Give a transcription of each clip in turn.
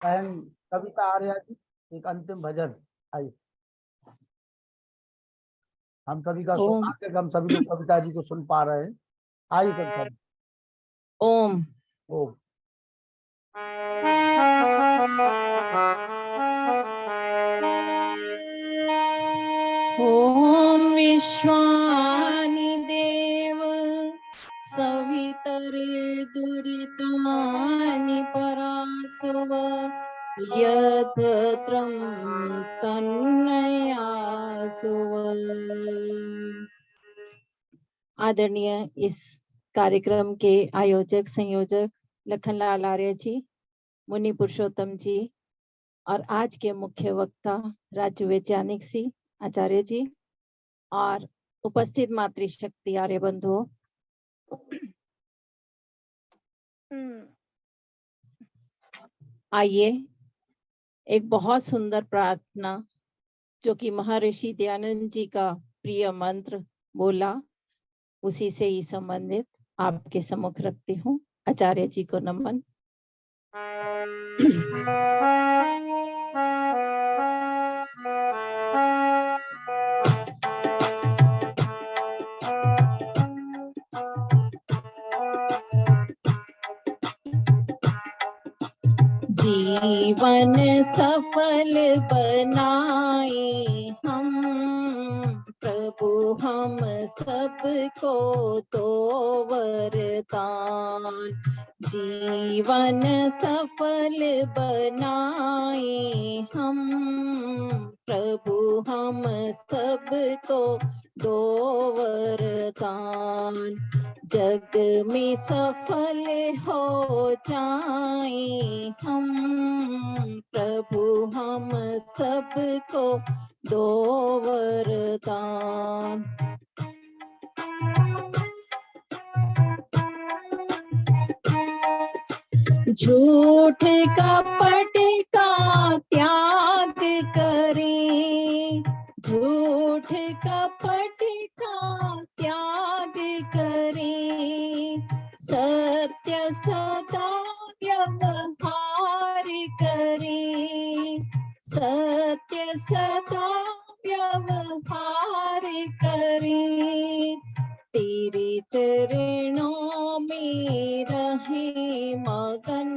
बहन कविता आर्या जी, एक अंतिम भजन। आइए, हम सभी का ओम। सौभाग्य कि हम सभी लोग कविता जी को सुन पा रहे हैं। आइए कविता जी। ओम। ओम। ओम विश्वानि देव सवितरे दुरितानि परासुव यतत्रं तन्नयासुव। आदरणीय इस कार्यक्रम के आयोजक संयोजक लखनलाल आर्य जी, मुनि पुरुषोत्तम जी और आज के मुख्य वक्ता राज्य वैज्ञानिक सी आचार्य जी और उपस्थित मातृशक्ति आर्य बंधुओं, आइए एक बहुत सुंदर प्रार्थना जो कि महर्षि दयानंद जी का प्रिय मंत्र बोला, उसी से ही संबंधित आपके सम्मुख रखती हूँ। आचार्य जी को नमन। जीवन सफल बनाए हम प्रभु, हम सबको तो वरदान। जीवन सफल बनाए हम प्रभु, हम सबको दो वरदान। जग में सफल हो जाए हम प्रभु, हम सबको दो वरदान। झूठ कपट का त्याग करें, झूठ कपट का त्याग करें, सत्य सदा व्यवहार करें, सत्य सदा व्यवहार करें। तेरे चरणों में रहे मगन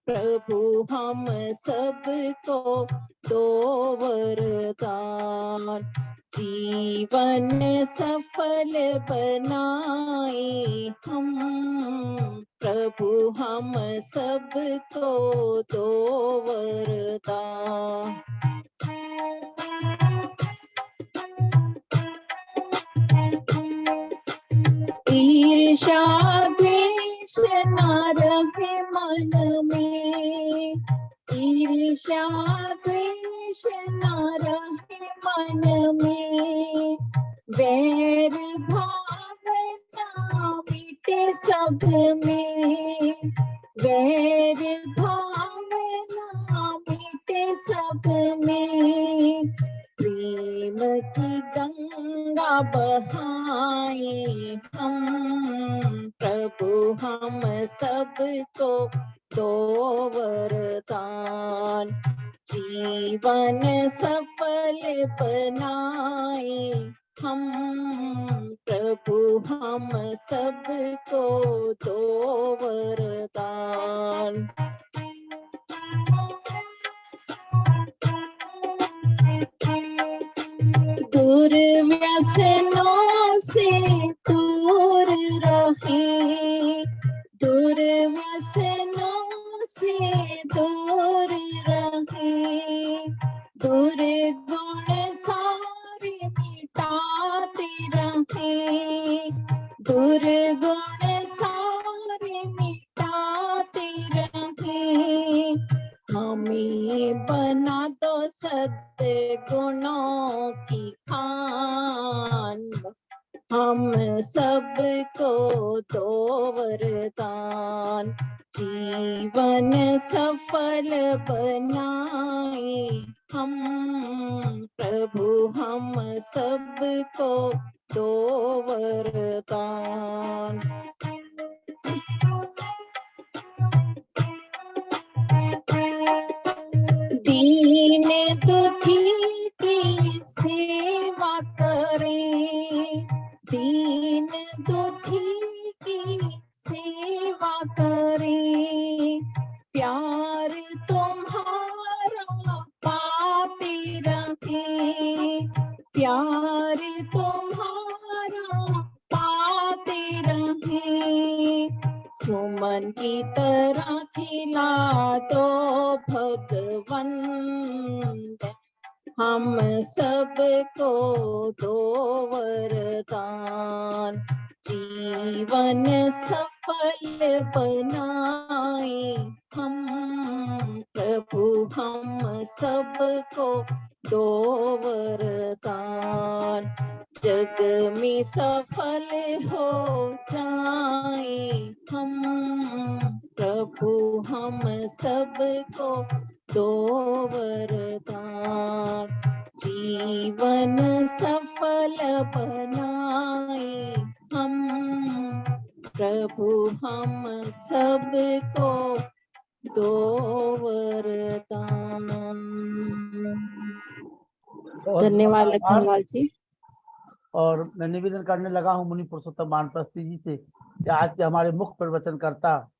प्रभु, हम सबको दो वरदान। जीवन सफल बनाए हम प्रभु, हम सबको दो वरदान। ईर्ष्या द्वेष न रहे मन में, ईर्ष्या द्वेष न रहे मन में, वैर भावना मिटे सब में, वैर भावना मिटे सब में। प्रेम की गंगा बहाए हम प्रभु, हम सबको दो वरदान। जीवन सफल बनाए हम प्रभु, हम सबको दो वरदान। दुर्व्यसनों से दूर रहे, दुर्व्यसनों से दूर रहे, दुर्गुण सारे मिटाते रहे, दुर्गुण सारे मिटाते रहे। हमें बना दो सद्गुणों की खान, हम सबको दो वरदान। जीवन सफल बनाए हम प्रभु, हम सबको दो वरदान। तुम्हारा पाते रहे, प्यार तुम्हारा पाते रहे। सुमन की तरह खिला दो भगवंत, हम सबको दो वरदान। जीवन सफल बनाए हम प्रभु, हम सबको दो वरदान। जग में सफल हो जाए हम प्रभु, हम सबको दो वरदान। जीवन सफल बनाए हम प्रभु, हम सबको दो वरदान। बहुत धन्यवाद बहुत आभार। लखनलाल जी। और मैं निवेदन करने लगा हूँ मुनि पुरुषोत्तम वानप्रस्थी जी से कि आज के हमारे मुख्य प्रवचनकर्ता,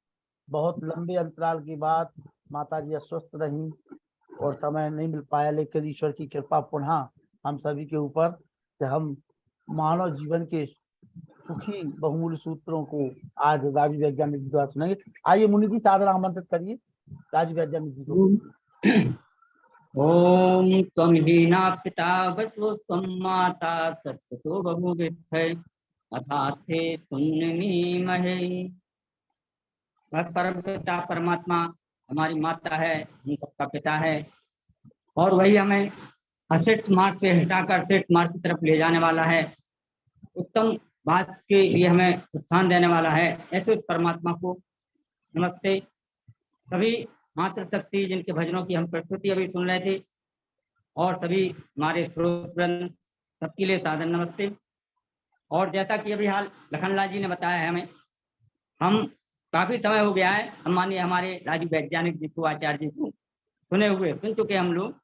बहुत लंबे अंतराल के बाद माता जी अस्वस्थ रहीं और समय नहीं मिल पाया, लेकिन ईश्वर की कृपा पुनः हम सभी के ऊपर कि हम मानव जीवन के सुखी बहुमूल्य सूत्रों को आज राजू वैज्ञानिक जी द्वारा सुनेंगे। आइए मुनि जी सादर आमंत्रित करिए राजू वैज्ञानिक जी को। ओम त्वं हीना पिता वसु त्वं माता तत्तो बहुविद्धै अथाथे तुन्नीमहे। परम पिता परमात्मा हमारी माता है, हम सबका पिता है, और वही हमें अशिष्ट मार्ग से हटाकर श्रेष्ठ मार्ग की तरफ ले जाने वाला है, उत्तम बात के लिए हमें स्थान देने वाला है। ऐसे उस परमात्मा को नमस्ते। सभी मातृशक्ति जिनके भजनों की हम प्रस्तुति अभी सुन रहे थे, और सभी हमारे श्रोतवृंद, सबके लिए सादर नमस्ते। और जैसा कि अभी हाल लखनलाल जी ने बताया है, हम काफी समय हो गया है, हम मानिए हमारे राजू वैज्ञानिक जी को, आचार्य जी को सुन चुके हम लोग,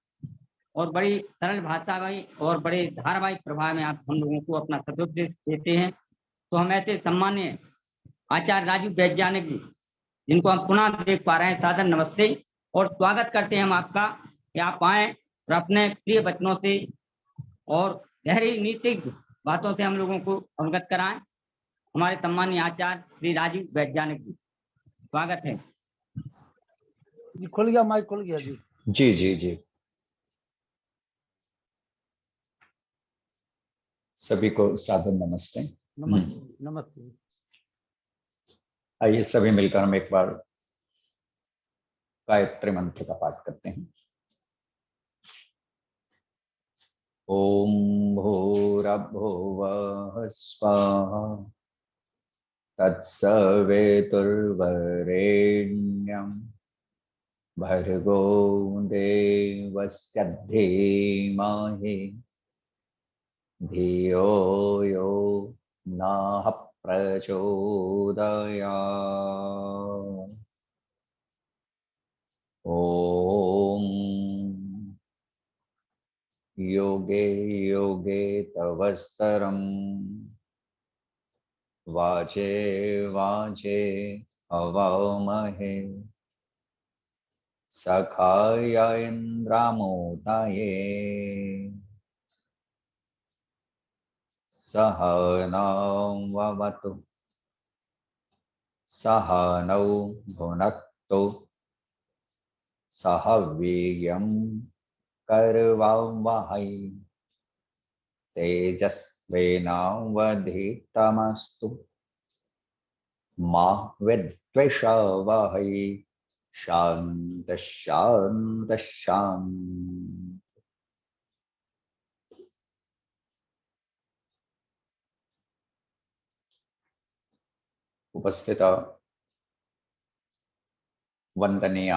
और बड़ी सरल भाषा में और बड़े धारावाहिक प्रभाव में आप हम लोगों को अपना सदुपदेश देते हैं। तो हम ऐसे सम्मान्य आचार्य राजू वैज्ञानिक जी, जिनको हम पुनः देख पा रहे हैं, सादर नमस्ते और स्वागत करते हैं हम आपका कि आप आए और अपने प्रिय वचनों से और गहरी नीतिज्ञ बातों से हम लोगों को अवगत कराएं। हमारे सम्मानीय आचार्य श्री राजू वैज्ञानिक जी, स्वागत है जी। खुल गया माइक, खुल गया जी। जी जी जी। सभी को सादर नमस्ते। नमस्ते नमस्ते। आइए सभी मिलकर हम एक बार गायत्री मंत्र का पाठ करते हैं। ओम भूर्भुवः स्वः तत्सवितुर्वरेण्यं भर्गो देवस्य धीमहि धियो यो नः प्रचोदयात्। ओम योगे योगे तवस्तरं वाचे वाचे अवामहे सखाय इन्द्रामोदाये सहनावतु सहनौ भुनक्तु सह वीर्यं करवावहै तेजस्विनावधीतमस्तु मा विद्विषावहै। शांति शांति शांति। उपस्थित वंदनीय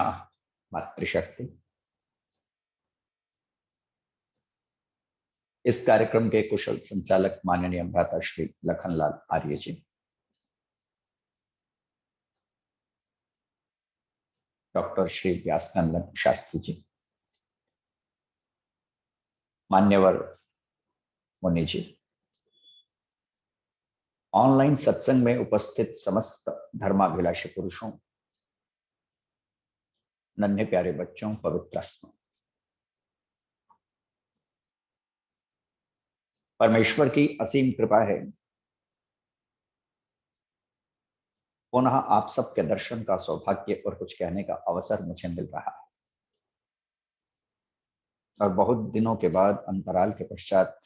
मातृशक्ति, इस कार्यक्रम के कुशल संचालक माननीय भ्राता श्री लखनलाल आर्य जी, डॉक्टर श्री व्यासनंदन शास्त्री जी, मान्यवर मुनि जी, ऑनलाइन सत्संग में उपस्थित समस्त धर्माभिलाषी पुरुषों, नन्हे प्यारे बच्चों, पवित्र आत्मा, परमेश्वर की असीम कृपा है, पुनः आप सबके दर्शन का सौभाग्य और कुछ कहने का अवसर मुझे मिल रहा है। और बहुत दिनों के बाद, अंतराल के पश्चात,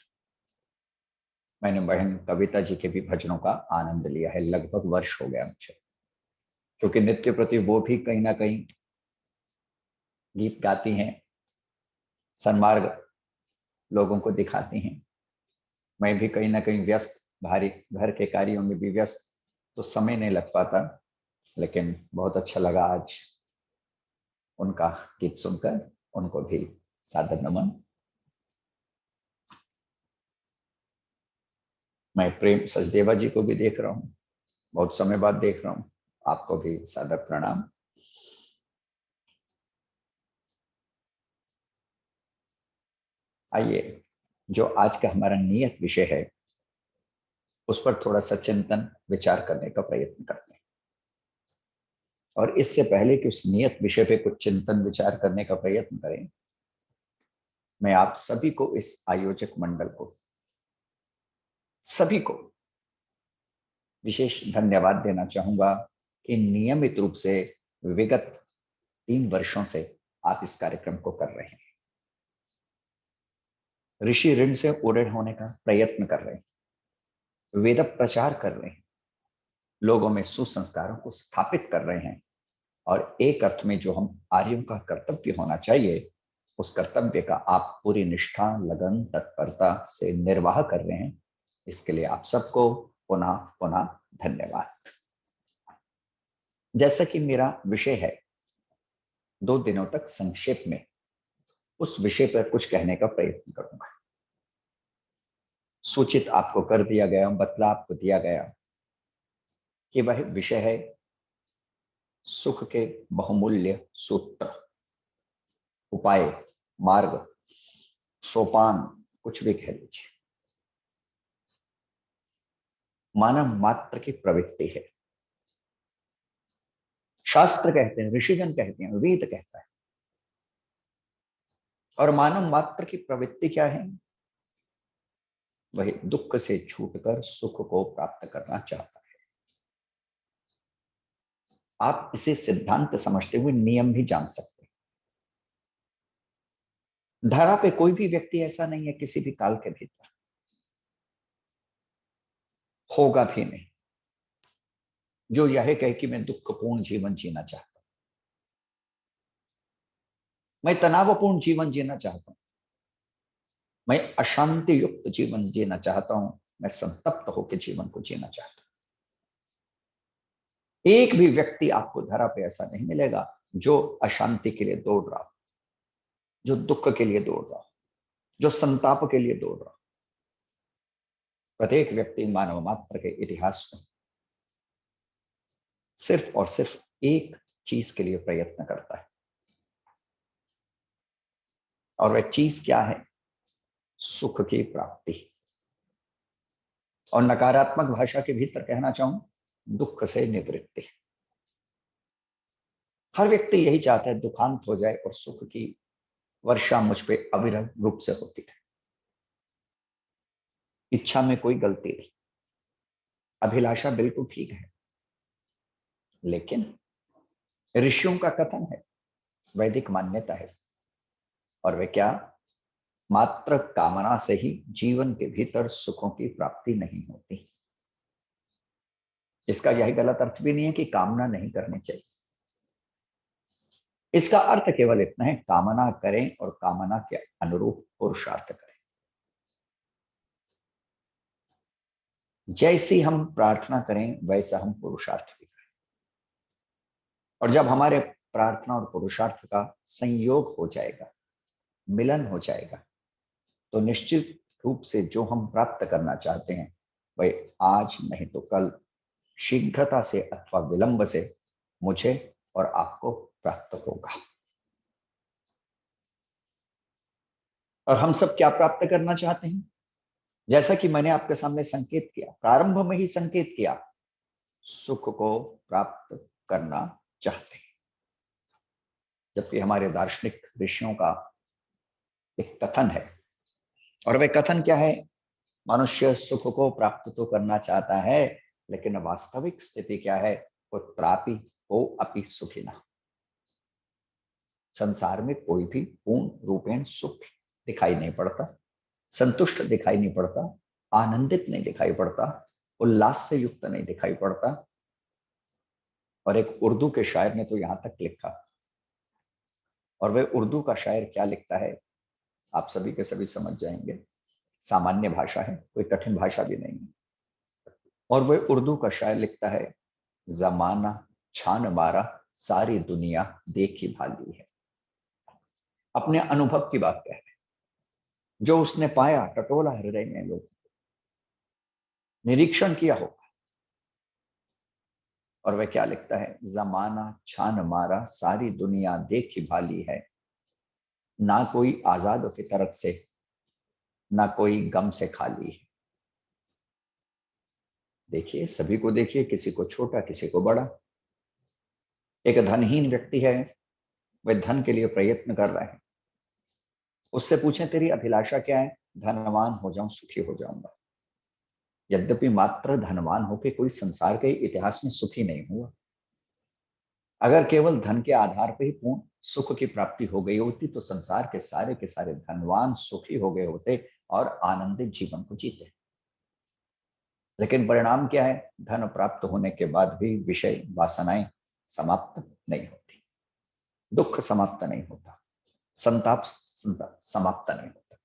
मैंने बहन कविता जी के भी भजनों का आनंद लिया है। लगभग वर्ष हो गया मुझे, क्योंकि नित्य प्रति वो भी कहीं ना कहीं गीत गाती हैं, सन्मार्ग लोगों को दिखाती हैं। मैं भी कहीं ना कहीं व्यस्त, भारी घर के कार्यों में भी व्यस्त, तो समय नहीं लग पाता। लेकिन बहुत अच्छा लगा आज उनका गीत सुनकर। उनको भी सादर नमन। मैं प्रेम सचदेवा जी को भी देख रहा हूँ, बहुत समय बाद देख रहा हूँ। आपको भी सादर प्रणाम। आइए, जो आज का हमारा नियत विषय है उस पर थोड़ा सा चिंतन विचार करने का प्रयत्न करते हैं। और इससे पहले कि उस नियत विषय पे कुछ चिंतन विचार करने का प्रयत्न करें, मैं आप सभी को, इस आयोजक मंडल को, सभी को विशेष धन्यवाद देना चाहूंगा कि नियमित रूप से विगत 3 वर्षों से आप इस कार्यक्रम को कर रहे हैं। ऋषि ऋण से उड़े होने का प्रयत्न कर रहे हैं, वेद प्रचार कर रहे हैं, लोगों में सुसंस्कारों को स्थापित कर रहे हैं, और एक अर्थ में जो हम आर्यों का कर्तव्य होना चाहिए, उस कर्तव्य का आप पूरी निष्ठा, लगन, तत्परता से निर्वाह कर रहे हैं। इसके लिए आप सबको पुनः पुनः धन्यवाद। जैसा कि मेरा विषय है, 2 दिनों तक संक्षेप में उस विषय पर कुछ कहने का प्रयत्न करूंगा। सूचित आपको कर दिया गया, बतला आपको दिया गया कि वह विषय है सुख के बहुमूल्य सूत्र, उपाय, मार्ग, सोपान, कुछ भी कह लीजिए। मानव मात्र की प्रवृत्ति है। शास्त्र कहते हैं, ऋषिजन कहते हैं, वेद कहता है। और मानव मात्र की प्रवृत्ति क्या है? वह दुख से छूटकर सुख को प्राप्त करना चाहता है। आप इसे सिद्धांत समझते हुए नियम भी जान सकते हैं। धरा पे कोई भी व्यक्ति ऐसा नहीं है, किसी भी काल के भीतर, होगा भी नहीं, जो यह कहे कि मैं दुखपूर्ण जीवन जीना चाहता हूं, मैं तनावपूर्ण जीवन जीना चाहता हूं, मैं अशांति युक्त जीवन जीना चाहता हूं, मैं संतप्त होकर जीवन को जीना चाहता हूं। एक भी व्यक्ति आपको धरा पे ऐसा नहीं मिलेगा जो अशांति के लिए दौड़ रहा हो, जो दुख के लिए दौड़ रहा हो, जो संताप के लिए दौड़ रहा हो। प्रत्येक व्यक्ति मानव मात्र के इतिहास में सिर्फ और सिर्फ एक चीज के लिए प्रयत्न करता है, और वह चीज क्या है? सुख की प्राप्ति। और नकारात्मक भाषा के भीतर कहना चाहूं, दुख से निवृत्ति। हर व्यक्ति यही चाहता है, दुखांत हो जाए और सुख की वर्षा मुझ पे अविरल रूप से होती है। इच्छा में कोई गलती नहीं, अभिलाषा बिल्कुल ठीक है, लेकिन ऋषियों का कथन है, वैदिक मान्यता है, और वे क्या? मात्र कामना से ही जीवन के भीतर सुखों की प्राप्ति नहीं होती। इसका यही गलत अर्थ भी नहीं है कि कामना नहीं करनी चाहिए। इसका अर्थ केवल इतना है, कामना करें और कामना के अनुरूप पुरुषार्थ करें। जैसी हम प्रार्थना करें वैसा हम पुरुषार्थ भी करें। और जब हमारे प्रार्थना और पुरुषार्थ का संयोग हो जाएगा, मिलन हो जाएगा, तो निश्चित रूप से जो हम प्राप्त करना चाहते हैं वह आज नहीं तो कल, शीघ्रता से अथवा विलंब से मुझे और आपको प्राप्त होगा। और हम सब क्या प्राप्त करना चाहते हैं? जैसा कि मैंने आपके सामने संकेत किया, प्रारंभ में ही संकेत किया, सुख को प्राप्त करना चाहते हैं। जबकि हमारे दार्शनिक ऋषियों का एक कथन है, और वह कथन क्या है? मनुष्य सुख को प्राप्त तो करना चाहता है, लेकिन वास्तविक स्थिति क्या है? पुत्रापि को अपि सुखिना। संसार में कोई भी पूर्ण रूपेण सुख दिखाई नहीं पड़ता, संतुष्ट दिखाई नहीं पड़ता, आनंदित नहीं दिखाई पड़ता, उल्लास से युक्त नहीं दिखाई पड़ता। और एक उर्दू के शायर ने तो यहां तक लिखा, और वह उर्दू का शायर क्या लिखता है आप सभी के सभी समझ जाएंगे। सामान्य भाषा है, कोई कठिन भाषा भी नहीं है। और वह उर्दू का शायर लिखता है, जमाना छान मारा सारी दुनिया देखी भाली है। अपने अनुभव की बात कह रहे हैं, जो उसने पाया टटोला हृदय में लोग निरीक्षण किया होगा। और वह क्या लिखता है? जमाना छान मारा सारी दुनिया देखी भाली है, ना कोई आजाद फितरत से, ना कोई गम से खाली है। देखिए, सभी को देखिए, किसी को छोटा किसी को बड़ा। एक धनहीन व्यक्ति है, वह धन के लिए प्रयत्न कर रहा है। उससे पूछें तेरी अभिलाषा क्या है? धनवान हो जाऊं, सुखी हो जाऊंगा। यद्यपि मात्र धनवान होकर कोई संसार के इतिहास में सुखी नहीं हुआ। अगर केवल धन के आधार पर ही पूर्ण सुख की प्राप्ति हो गई होती तो संसार के सारे धनवान सुखी हो गए होते और आनंदित जीवन को जीते। लेकिन परिणाम क्या है? धन प्राप्त होने के बाद भी विषय वासनाएं समाप्त नहीं होती, दुख समाप्त नहीं होता, संताप समाप्त नहीं होता,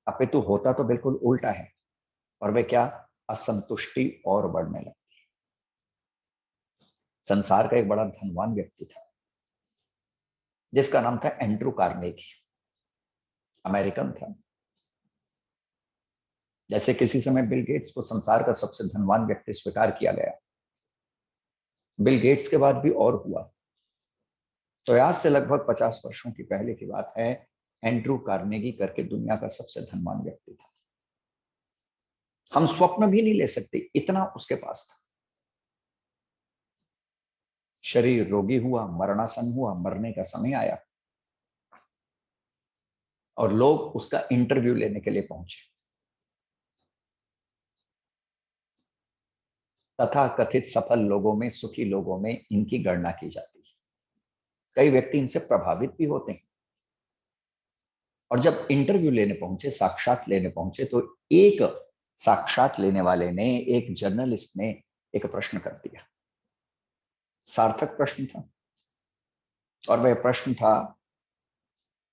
अपितु होता तो बिल्कुल उल्टा है। और वे क्या? असंतुष्टि और बढ़ने लगती। संसार का एक बड़ा धनवान व्यक्ति था जिसका नाम था एंड्रू कार्नेगी। अमेरिकन था। जैसे किसी समय बिल गेट्स को संसार का सबसे धनवान व्यक्ति स्वीकार किया गया, बिल गेट्स के बाद भी और हुआ। तो आज से लगभग 50 वर्षों की पहले की बात है, एंड्रू कार्नेगी करके दुनिया का सबसे धनवान व्यक्ति था। हम स्वप्न भी नहीं ले सकते, इतना उसके पास था। शरीर रोगी हुआ, मरणासन हुआ, मरने का समय आया और लोग उसका इंटरव्यू लेने के लिए पहुंचे। तथा कथित सफल लोगों में, सुखी लोगों में इनकी गणना की जाती है। कई व्यक्ति इनसे प्रभावित भी होते हैं। और जब इंटरव्यू लेने पहुंचे, साक्षात लेने पहुंचे, तो एक साक्षात लेने वाले ने, एक जर्नलिस्ट ने एक प्रश्न कर दिया। सार्थक प्रश्न था, और वह प्रश्न था,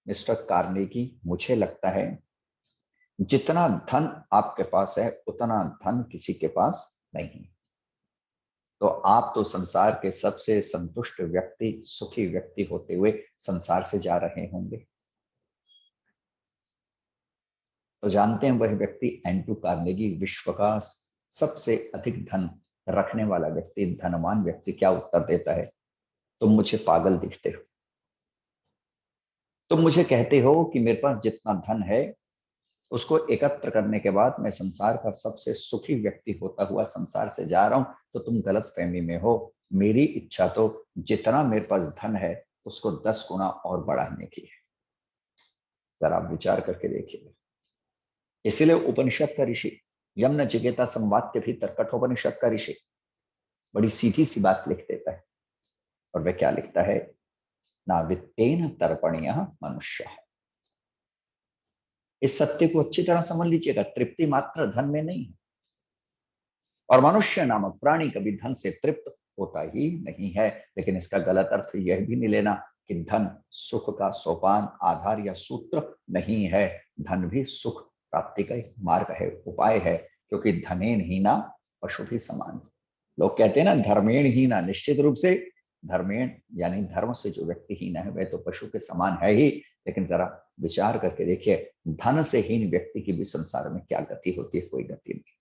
मिस्टर कार्नेगी, मुझे लगता है जितना धन आपके पास है उतना धन किसी के पास नहीं। तो आप तो संसार के सबसे संतुष्ट व्यक्ति, सुखी व्यक्ति होते हुए संसार से जा रहे होंगे। तो जानते हैं वह व्यक्ति एंड्रू कार्नेगी, विश्व का सबसे अधिक धन रखने वाला व्यक्ति, धनवान व्यक्ति, क्या उत्तर देता है? तुम मुझे पागल दिखते हो। तुम मुझे कहते हो कि मेरे पास जितना धन है उसको एकत्र करने के बाद मैं संसार का सबसे सुखी व्यक्ति होता हुआ संसार से जा रहा हूं, तो तुम गलत फहमी में हो। मेरी इच्छा तो जितना मेरे पास धन है उसको 10 गुना और बढ़ाने की है। जरा आप विचार करके देखिए। इसीलिए उपनिषद का ऋषि, यम नचिकेता संवाद के भीतर कठोपनिषद का ऋषि बड़ी सीधी सी बात लिख देता है। और वह क्या लिखता है? ना वित्तेन तर्पणीय मनुष्य। इस सत्य को अच्छी तरह समझ लीजिएगा, तृप्ति मात्र धन में नहीं है। और मनुष्य नामक प्राणी कभी धन से तृप्त होता ही नहीं है। लेकिन इसका गलत अर्थ यह भी नहीं लेना कि धन सुख का सोपान, आधार या सूत्र नहीं है। धन भी सुख प्राप्ति का एक मार्ग है, उपाय है। क्योंकि धनेन हीना पशु भी समान। लोग कहते हैं ना धर्मेण हीना, निश्चित रूप से धर्मेण यानी धर्म से जो व्यक्ति हीना है वह तो पशु के समान है ही। लेकिन जरा विचार करके देखिए, धन से हीन व्यक्ति की भी संसार में क्या गति होती है? कोई गति नहीं।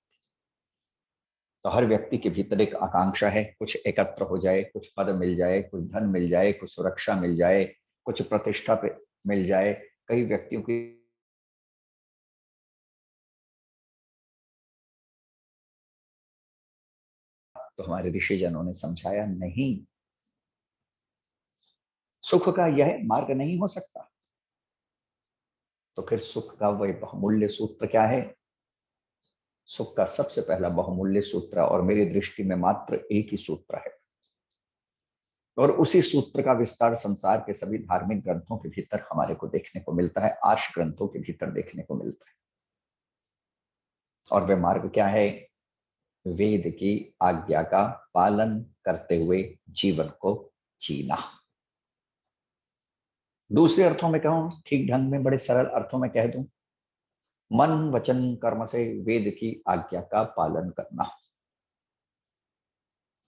तो हर व्यक्ति के भीतर एक आकांक्षा है, कुछ एकत्र हो जाए, कुछ पद मिल जाए, कुछ धन मिल जाए, कुछ सुरक्षा मिल जाए, कुछ प्रतिष्ठा पे मिल जाए। कई व्यक्तियों की तो हमारे ऋषिजनों ने समझाया नहीं, सुख का यह मार्ग नहीं हो सकता। तो फिर सुख का वह बहुमूल्य सूत्र क्या है? सुख का सबसे पहला बहुमूल्य सूत्र, और मेरी दृष्टि में मात्र एक ही सूत्र है, और उसी सूत्र का विस्तार संसार के सभी धार्मिक ग्रंथों के भीतर हमारे को देखने को मिलता है, आर्ष ग्रंथों के भीतर देखने को मिलता है। और वह मार्ग क्या है? वेद की आज्ञा का पालन करते हुए जीवन को जीना। दूसरे अर्थों में कहूं, ठीक ढंग में, बड़े सरल अर्थों में कह दूं, मन वचन कर्म से वेद की आज्ञा का पालन करना।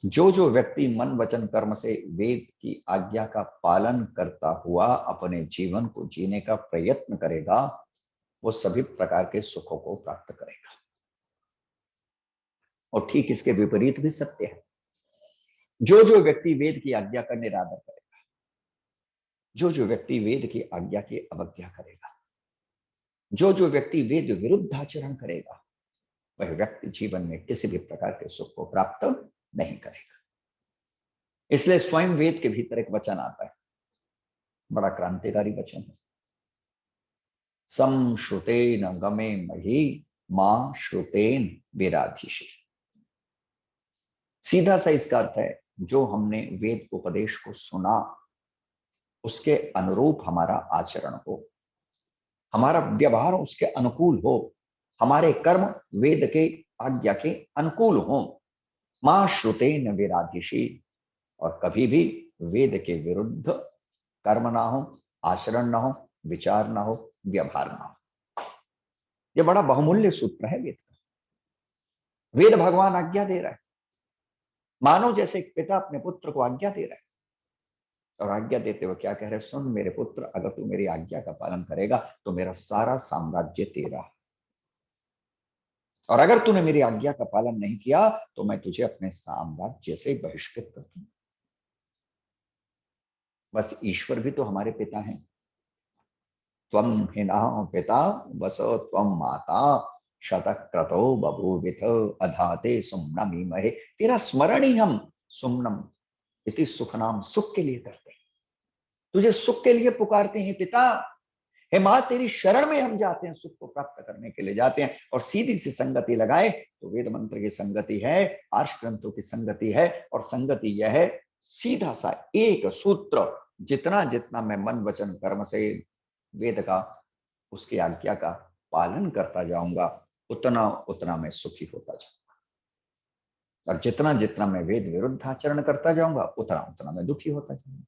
जो जो व्यक्ति मन वचन कर्म से वेद की आज्ञा का पालन करता हुआ अपने जीवन को जीने का प्रयत्न करेगा, वो सभी प्रकार के सुखों को प्राप्त करेगा। और ठीक इसके विपरीत भी सत्य है। जो जो व्यक्ति वेद की आज्ञा का निरादर करेगा, जो जो व्यक्ति वेद की आज्ञा की अवज्ञा करेगा, जो जो व्यक्ति वेद विरुद्ध आचरण करेगा, वह व्यक्ति जीवन में किसी भी प्रकार के सुख को प्राप्त नहीं करेगा। इसलिए स्वयं वेद के भीतर एक वचन आता है, बड़ा क्रांतिकारी वचन है, समश्रुतेन गमे मही मां श्रुतेन विराधिषि। सीधा सा इसका अर्थ है, जो हमने वेद उपदेश को सुना उसके अनुरूप हमारा आचरण हो, हमारा व्यवहार उसके अनुकूल हो, हमारे कर्म वेद के आज्ञा के अनुकूल हो। मां श्रुतेन विराधिषि, और कभी भी वेद के विरुद्ध कर्म ना हो, आचरण ना हो, विचार ना हो, व्यवहार ना हो। यह बड़ा बहुमूल्य सूत्र है वेद का। वेद भगवान आज्ञा दे रहा है, मानो जैसे एक पिता अपने पुत्र को आज्ञा दे रहा है, और आज्ञा देते हुए क्या कह रहे हैं? सुन मेरे पुत्र, अगर तू मेरी आज्ञा का पालन करेगा तो मेरा सारा साम्राज्य तेरा, और अगर तूने मेरी आज्ञा का पालन नहीं किया तो मैं तुझे अपने साम्राज्य से बहिष्कृत कर दूंगा। बस ईश्वर भी तो हमारे पिता हैं। त्वं हिनः पिता वसो त्वं माता शतक्रतो बभूविथ अधाते सुम्नम इमहे। तेरा स्मरण ही हम सुम्नम इति सुखनाम, सुख के लिए करते हैं, तुझे सुख के लिए पुकारते हैं पिता। हे मां, तेरी शरण में हम जाते हैं, सुख को प्राप्त करने के लिए जाते हैं। और सीधी सी संगति लगाए तो वेद मंत्र की संगति है, आर्ष ग्रंथों की संगति है, और संगति यह है, सीधा सा एक सूत्र, जितना जितना मैं मन वचन कर्म से वेद का, उसकी आज्ञा का पालन करता जाऊंगा, उतना उतना मैं सुखी होता जाऊंगा, और जितना जितना मैं वेद विरुद्ध आचरण करता जाऊंगा, उतना उतना मैं दुखी होता जाऊंगा।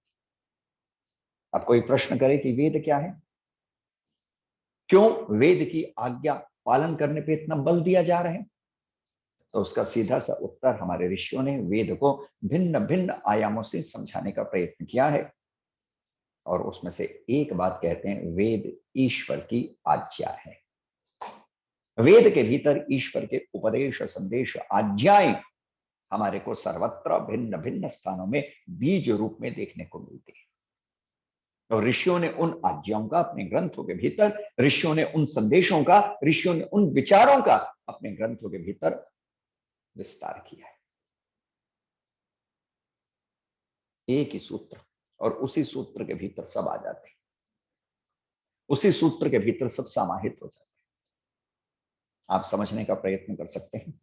अब कोई प्रश्न करे कि वेद क्या है, क्यों वेद की आज्ञा पालन करने पे इतना बल दिया जा रहा है? तो उसका सीधा सा उत्तर, हमारे ऋषियों ने वेद को भिन्न भिन्न आयामों से समझाने का प्रयत्न किया है, और उसमें से एक बात कहते हैं, वेद ईश्वर की आज्ञा है। वेद के भीतर ईश्वर के उपदेश, संदेश, आज्ञाएं हमारे को सर्वत्र भिन्न भिन्न स्थानों में बीज रूप में देखने को मिलती है। और ऋषियों ने उन आज्ञाओं का अपने ग्रंथों के भीतर, ऋषियों ने उन संदेशों का, ऋषियों ने उन विचारों का अपने ग्रंथों के भीतर विस्तार किया है। एक ही सूत्र, और उसी सूत्र के भीतर सब आ जाते हैं, उसी सूत्र के भीतर सब समाहित हो जाते हैं। आप समझने का प्रयत्न कर सकते हैं।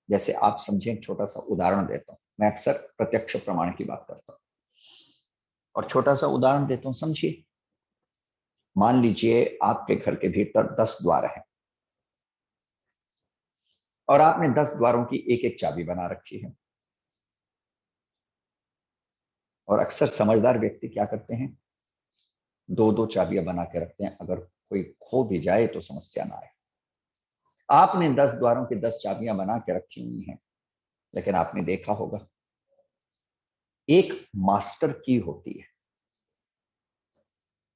जैसे आप समझें, छोटा सा उदाहरण देता हूं, मैं अक्सर प्रत्यक्ष प्रमाण की बात करता हूं, और छोटा सा उदाहरण देता हूं, समझिए। मान लीजिए आपके घर के भीतर 10 द्वार हैं, और आपने 10 द्वारों की एक एक चाबी बना रखी है। और अक्सर समझदार व्यक्ति क्या करते हैं, दो दो चाबियां बना के रखते हैं, अगर कोई खो भी जाए तो समस्या ना आए। आपने 10 द्वारों की 10 चाबियां बना के रखी हुई हैं, लेकिन आपने देखा होगा एक मास्टर की होती है,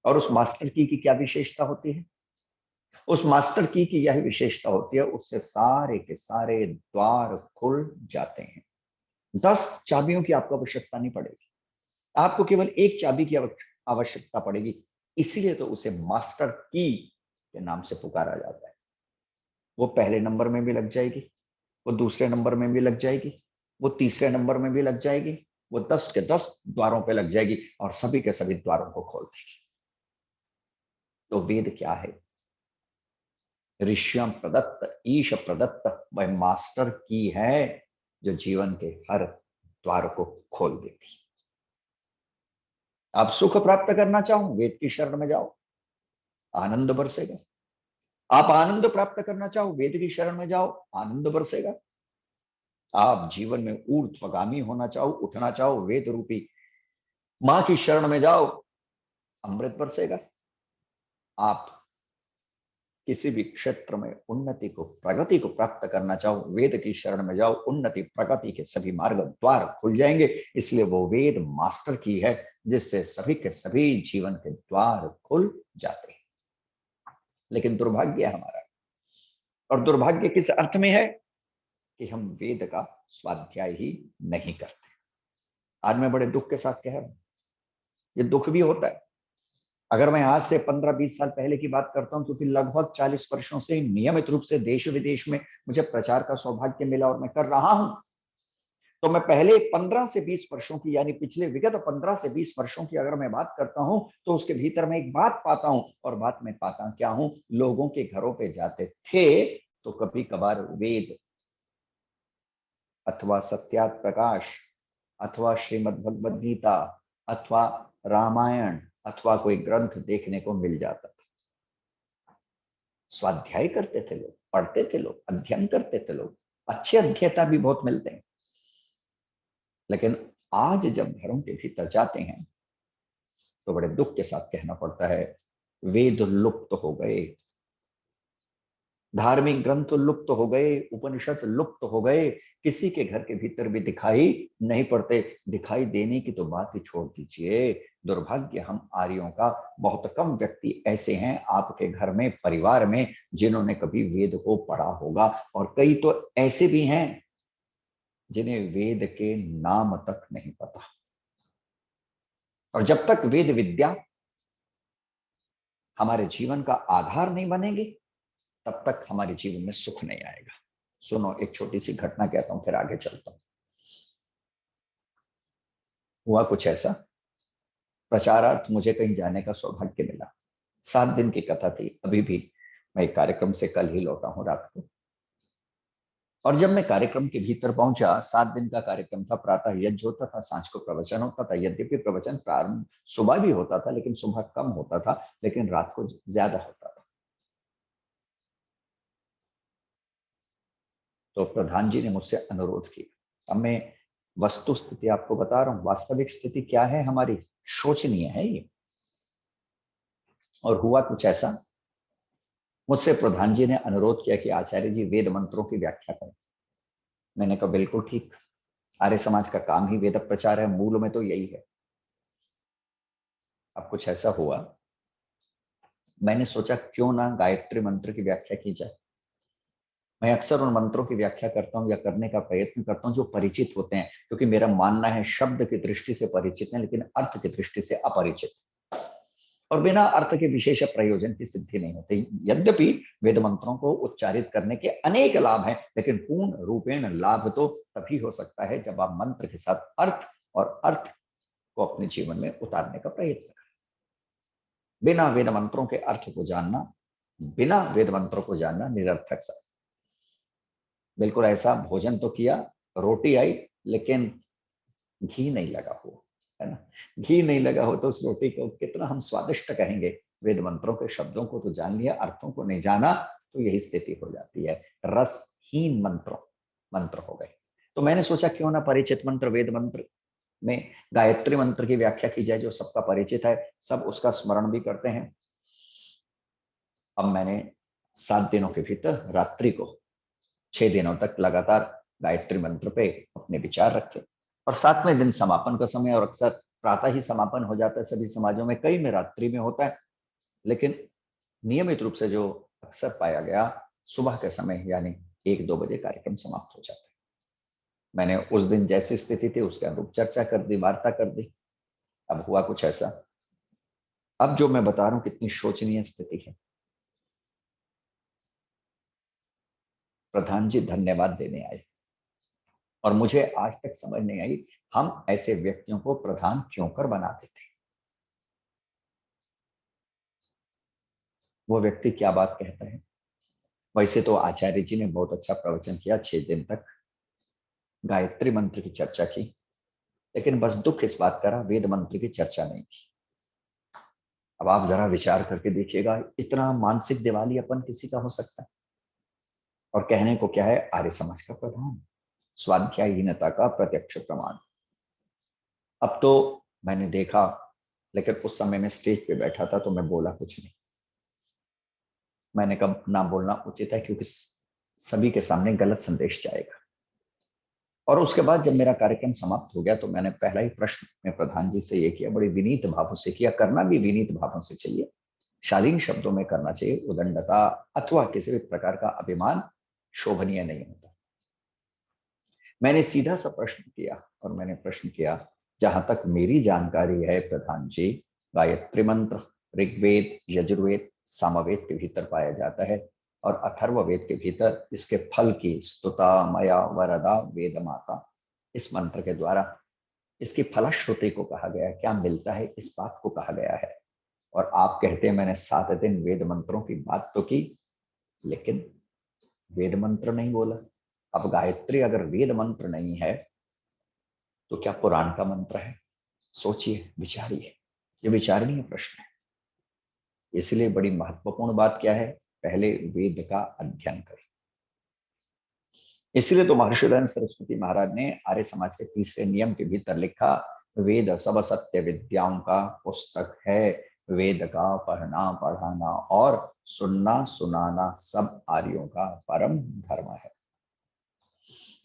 और उस मास्टर की क्या विशेषता होती है? उस मास्टर की यह विशेषता होती है, उससे सारे के सारे द्वार खुल जाते हैं। 10 चाबियों की आपको आवश्यकता नहीं पड़ेगी, आपको केवल एक चाबी की आवश्यकता पड़ेगी। इसीलिए तो उसे मास्टर की के नाम से पुकारा जाता है। वो पहले नंबर में भी लग जाएगी, वो दूसरे नंबर में भी लग जाएगी, वो तीसरे नंबर में भी लग जाएगी, वो 10 के 10 द्वारों पे लग जाएगी और सभी के सभी द्वारों को खोल देगी। तो वेद क्या है? ऋषियों प्रदत्त, ईश प्रदत्त वह मास्टर की है जो जीवन के हर द्वार को खोल देती। आप सुख प्राप्त करना चाहो, वेद की शरण में जाओ, आनंद बरसेगा। आप आनंद प्राप्त करना चाहो, वेद की शरण में जाओ, आनंद बरसेगा। आप जीवन में ऊर्ध्वगामी होना चाहो, उठना चाहो, वेद रूपी मां की शरण में जाओ, अमृत बरसेगा। आप किसी भी क्षेत्र में उन्नति को, प्रगति को प्राप्त करना चाहो, वेद की शरण में जाओ, उन्नति प्रगति के सभी मार्ग द्वार खुल जाएंगे। इसलिए वो वेद मास्टर की है जिससे सभी के सभी जीवन के द्वार खुल जाते हैं। लेकिन दुर्भाग्य है हमारा, और दुर्भाग्य किस अर्थ में है कि हम वेद का स्वाध्याय ही नहीं करते। आज मैं बड़े दुख के साथ कह रहा हूं, ये दुख भी होता है। अगर मैं आज से 15-20 साल पहले की बात करता हूं, क्योंकि लगभग 40 वर्षों से नियमित रूप से देश विदेश में मुझे प्रचार का सौभाग्य मिला और मैं कर रहा हूं, तो मैं पहले 15 से 20 वर्षों की, यानी पिछले विगत 15 से 20 वर्षों की अगर मैं बात करता हूं, तो उसके भीतर मैं एक बात पाता हूं। और बात में पाता क्या हूं? लोगों के घरों पे जाते थे तो कभी कभार वेद अथवा सत्यात प्रकाश अथवा श्रीमद् भगवद गीता अथवा रामायण अथवा कोई ग्रंथ देखने को मिल जाता था। स्वाध्याय करते थे लोग, पढ़ते थे लोग, अध्ययन करते थे लोग, अच्छे अध्येता भी बहुत मिलते हैं। लेकिन आज जब घरों के भीतर जाते हैं तो बड़े दुख के साथ कहना पड़ता है, वेद लुप्त हो गए, धार्मिक ग्रंथ लुप्त हो गए, उपनिषद लुप्त हो गए, किसी के घर के भीतर भी दिखाई नहीं पड़ते। दिखाई देने की तो बात ही छोड़ दीजिए, दुर्भाग्य हम आर्यों का बहुत कम व्यक्ति ऐसे हैं आपके घर में, परिवार में, जिन्होंने कभी वेद को पढ़ा होगा। और कई तो ऐसे भी हैं जिन्हें वेद के नाम तक नहीं पता। और जब तक वेद विद्या हमारे जीवन का आधार नहीं बनेगी, तब तक हमारे जीवन में सुख नहीं आएगा। सुनो, एक छोटी सी घटना कहता हूं, फिर आगे चलता हूं। हुआ कुछ ऐसा, प्रचारार्थ मुझे कहीं जाने का सौभाग्य मिला। 7 दिन की कथा थी। अभी भी मैं एक कार्यक्रम से कल ही लौटा हूं रात को। और जब मैं कार्यक्रम के भीतर पहुंचा, 7 दिन का कार्यक्रम था, प्रातः यज्ञ होता था, सांझ को प्रवचन होता था। यद्यपि प्रवचन प्रारंभ सुबह भी होता था, लेकिन सुबह कम होता था, लेकिन रात को ज्यादा होता था। तो प्रधान जी ने मुझसे अनुरोध किया। अब मैं वस्तु स्थिति आपको बता रहा हूं, वास्तविक स्थिति क्या है हमारी, शोचनीय है ये। और हुआ कुछ ऐसा, मुझसे प्रधान जी ने अनुरोध किया कि आचार्य जी वेद मंत्रों की व्याख्या करें। मैंने कहा बिल्कुल ठीक, आर्य समाज का काम ही वेद प्रचार है, मूल में तो यही है। अब कुछ ऐसा हुआ, मैंने सोचा क्यों ना गायत्री मंत्र की व्याख्या की जाए। मैं अक्सर उन मंत्रों की व्याख्या करता हूं या करने का प्रयत्न करता हूं जो परिचित होते हैं, क्योंकि मेरा मानना है शब्द की दृष्टि से परिचित हैं लेकिन अर्थ की दृष्टि से अपरिचित, और बिना अर्थ के विशेष प्रयोजन की सिद्धि नहीं होती। यद्यपि वेद मंत्रों को उच्चारित करने के अनेक लाभ हैं, लेकिन पूर्ण रूपेण लाभ तो तभी हो सकता है जब आप मंत्र के साथ अर्थ और अर्थ को अपने जीवन में उतारने का प्रयत्न करें। बिना वेद मंत्रों के अर्थ को जानना, बिना वेद मंत्रों को जानना निरर्थक सा। बिल्कुल ऐसा भोजन तो किया, रोटी आई, लेकिन घी नहीं लगा हुआ, है ना। घी नहीं लगा हो तो उस रोटी को कितना हम स्वादिष्ट कहेंगे। वेद मंत्रों के शब्दों को तो जान लिया, अर्थों को नहीं जाना, तो यही स्थिति हो जाती है, रसहीन मंत्र हो गए। तो मैंने सोचा क्यों ना परिचित मंत्र, वेद मंत्र में गायत्री मंत्र की व्याख्या की जाए, जो सबका परिचित है, सब उसका स्मरण भी करते हैं। अब मैंने 7 दिनों के भीतर रात्रि को 6 दिनों तक लगातार गायत्री मंत्र पे अपने विचार रखे। और 7वें दिन समापन का समय, और अक्सर प्रातः ही समापन हो जाता है सभी समाजों में, कई में रात्रि में होता है, लेकिन नियमित रूप से जो अक्सर पाया गया, सुबह के समय यानी 1-2 बजे कार्यक्रम समाप्त हो जाता है। मैंने उस दिन जैसी स्थिति थी उसके अनुरूप चर्चा कर दी, वार्ता कर दी। अब हुआ कुछ ऐसा, अब जो मैं बता रहा हूं कितनी शोचनीय स्थिति है। प्रधान जी धन्यवाद देने आए, और मुझे आज तक समझ नहीं आई हम ऐसे व्यक्तियों को प्रधान क्यों कर बनाते थे। वो व्यक्ति क्या बात कहता है। वैसे तो आचार्य जी ने बहुत अच्छा प्रवचन किया, 6 दिन तक गायत्री मंत्र की चर्चा की, लेकिन बस दुख इस बात का रहा वेद मंत्र की चर्चा नहीं की। अब आप जरा विचार करके देखिएगा, इतना मानसिक दिवालियापन किसी का हो सकता है। और कहने को क्या है, आर्य समाज का प्रधान, स्वाध्यायहीनता का प्रत्यक्ष प्रमाण। अब तो मैंने देखा, लेकिन उस समय मैं स्टेज पे बैठा था तो मैं बोला कुछ नहीं। मैंने कब ना बोलना उचित है, क्योंकि सभी के सामने गलत संदेश जाएगा। और उसके बाद जब मेरा कार्यक्रम समाप्त हो गया तो मैंने पहला ही प्रश्न मैं प्रधान जी से ये किया, बड़े विनीत भावों से किया, करना भी विनीत भावों से चाहिए, शालीन शब्दों में करना चाहिए। उदंडता अथवा किसी भी प्रकार का अभिमान शोभनीय नहीं होता। मैंने सीधा सा प्रश्न किया, और मैंने प्रश्न किया, जहां तक मेरी जानकारी है प्रधान जी, गायत्री मंत्र ऋग्वेद, यजुर्वेद, सामवेद के भीतर पाया जाता है, और अथर्ववेद के भीतर इसके फल की स्तुता मया वरदा वेद माता, इस मंत्र के द्वारा इसकी फलश्रुति को कहा गया है, क्या मिलता है इस बात को कहा गया है। और आप कहते हैं मैंने 7 दिन वेद मंत्रों की बात तो की, लेकिन वेद मंत्र नहीं बोला। अब गायत्री अगर वेद मंत्र नहीं है तो क्या पुराण का मंत्र है? सोचिए, विचारिए, ये विचारणीय प्रश्न है। इसलिए बड़ी महत्वपूर्ण बात क्या है, पहले वेद का अध्ययन करें। इसलिए तो महर्षि दयानंद सरस्वती महाराज ने आर्य समाज के 3रे नियम के भीतर लिखा, वेद सब सत्य विद्याओं का पुस्तक है, वेद का पढ़ना पढ़ाना और सुनना सुनाना सब आर्यों का परम धर्म है।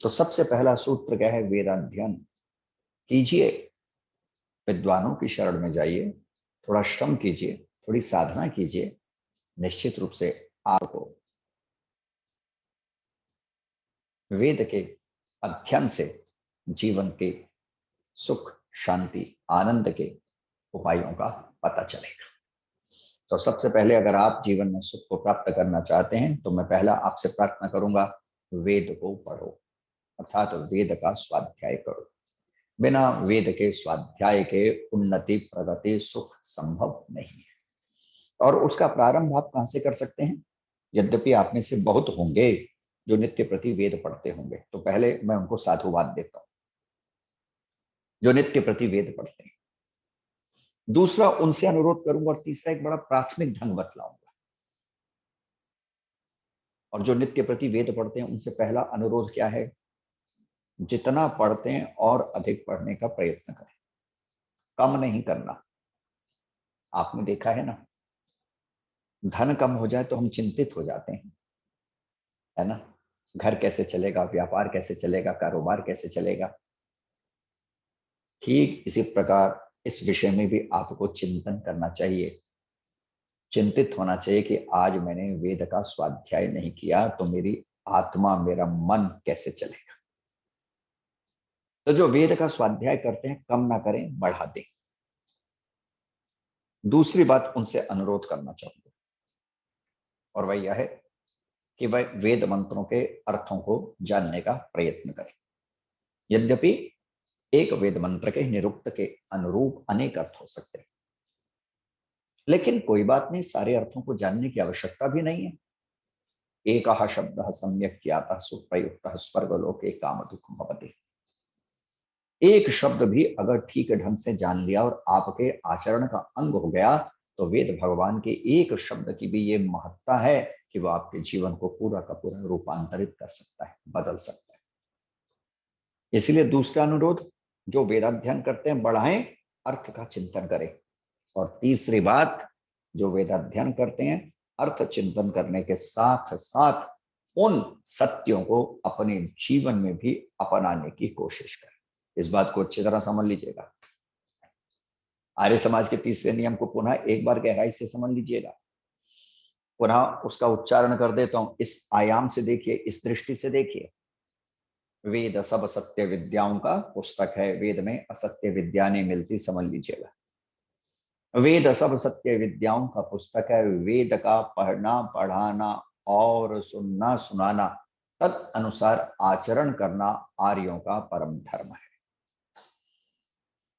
तो सबसे पहला सूत्र क्या है, वेदाध्ययन कीजिए, विद्वानों की शरण में जाइए, थोड़ा श्रम कीजिए, थोड़ी साधना कीजिए, निश्चित रूप से आपको वेद के अध्ययन से जीवन के सुख शांति आनंद के उपायों का पता चलेगा। तो सबसे पहले अगर आप जीवन में सुख को प्राप्त करना चाहते हैं तो मैं पहला आपसे प्रार्थना करूंगा, वेद को पढ़ो, अर्थात वेद का स्वाध्याय करो। बिना वेद के स्वाध्याय के उन्नति प्रगति सुख संभव नहीं है। और उसका प्रारंभ आप कहां से कर सकते हैं? यद्यपि आप में से बहुत होंगे जो नित्य प्रति वेद पढ़ते होंगे, तो पहले मैं उनको साधुवाद देता हूं जो नित्य प्रति वेद पढ़ते हैं। दूसरा, उनसे अनुरोध करूंगा, और तीसरा एक बड़ा प्राथमिक ढंग बतलाऊंगा। और जो नित्य प्रति वेद पढ़ते हैं उनसे पहला अनुरोध क्या है, जितना पढ़ते हैं और अधिक पढ़ने का प्रयत्न करें, कम नहीं करना। आपने देखा है ना, धन कम हो जाए तो हम चिंतित हो जाते हैं, है ना, घर कैसे चलेगा, व्यापार कैसे चलेगा, कारोबार कैसे चलेगा। ठीक इसी प्रकार इस विषय में भी आपको चिंतन करना चाहिए, चिंतित होना चाहिए कि आज मैंने वेद का स्वाध्याय नहीं किया तो मेरी आत्मा मेरा मन कैसे चलेगा। तो जो वेद का स्वाध्याय करते हैं कम ना करें, बढ़ा दें। दूसरी बात उनसे अनुरोध करना चाहूंगा, और वह यह है कि वह वेद मंत्रों के अर्थों को जानने का प्रयत्न करें। यद्यपि एक वेद मंत्र के निरुक्त के अनुरूप अनेक अर्थ हो सकते हैं, लेकिन कोई बात नहीं, सारे अर्थों को जानने की आवश्यकता भी नहीं है। एकः शब्दः सम्यक् ज्ञातः सुप्रयुक्तः स्वर्गलोके कामदुःखं भवति। एक शब्द भी अगर ठीक ढंग से जान लिया और आपके आचरण का अंग हो गया तो वेद भगवान के एक शब्द की भी ये महत्ता है कि वह आपके जीवन को पूरा का पूरा रूपांतरित कर सकता है, बदल सकता है। इसलिए दूसरा अनुरोध, जो वेदाध्ययन करते हैं बढ़ाएं, अर्थ का चिंतन करें। और तीसरी बात, जो वेदाध्ययन करते हैं अर्थ चिंतन करने के साथ साथ उन सत्यों को अपने जीवन में भी अपनाने की कोशिश करें। इस बात को अच्छी तरह समझ लीजिएगा। आर्य समाज के 3रे नियम को पुनः एक बार गहराई से समझ लीजिएगा, पुनः उसका उच्चारण कर देता हूं। इस आयाम से देखिए, इस दृष्टि से देखिए, वेद सब सत्य विद्याओं का पुस्तक है, वेद में असत्य विद्या नहीं मिलती, समझ लीजिएगा। वेद सब सत्य विद्याओं का पुस्तक है, वेद का पढ़ना पढ़ाना और सुनना सुनाना तद अनुसार आचरण करना आर्यों का परम धर्म है।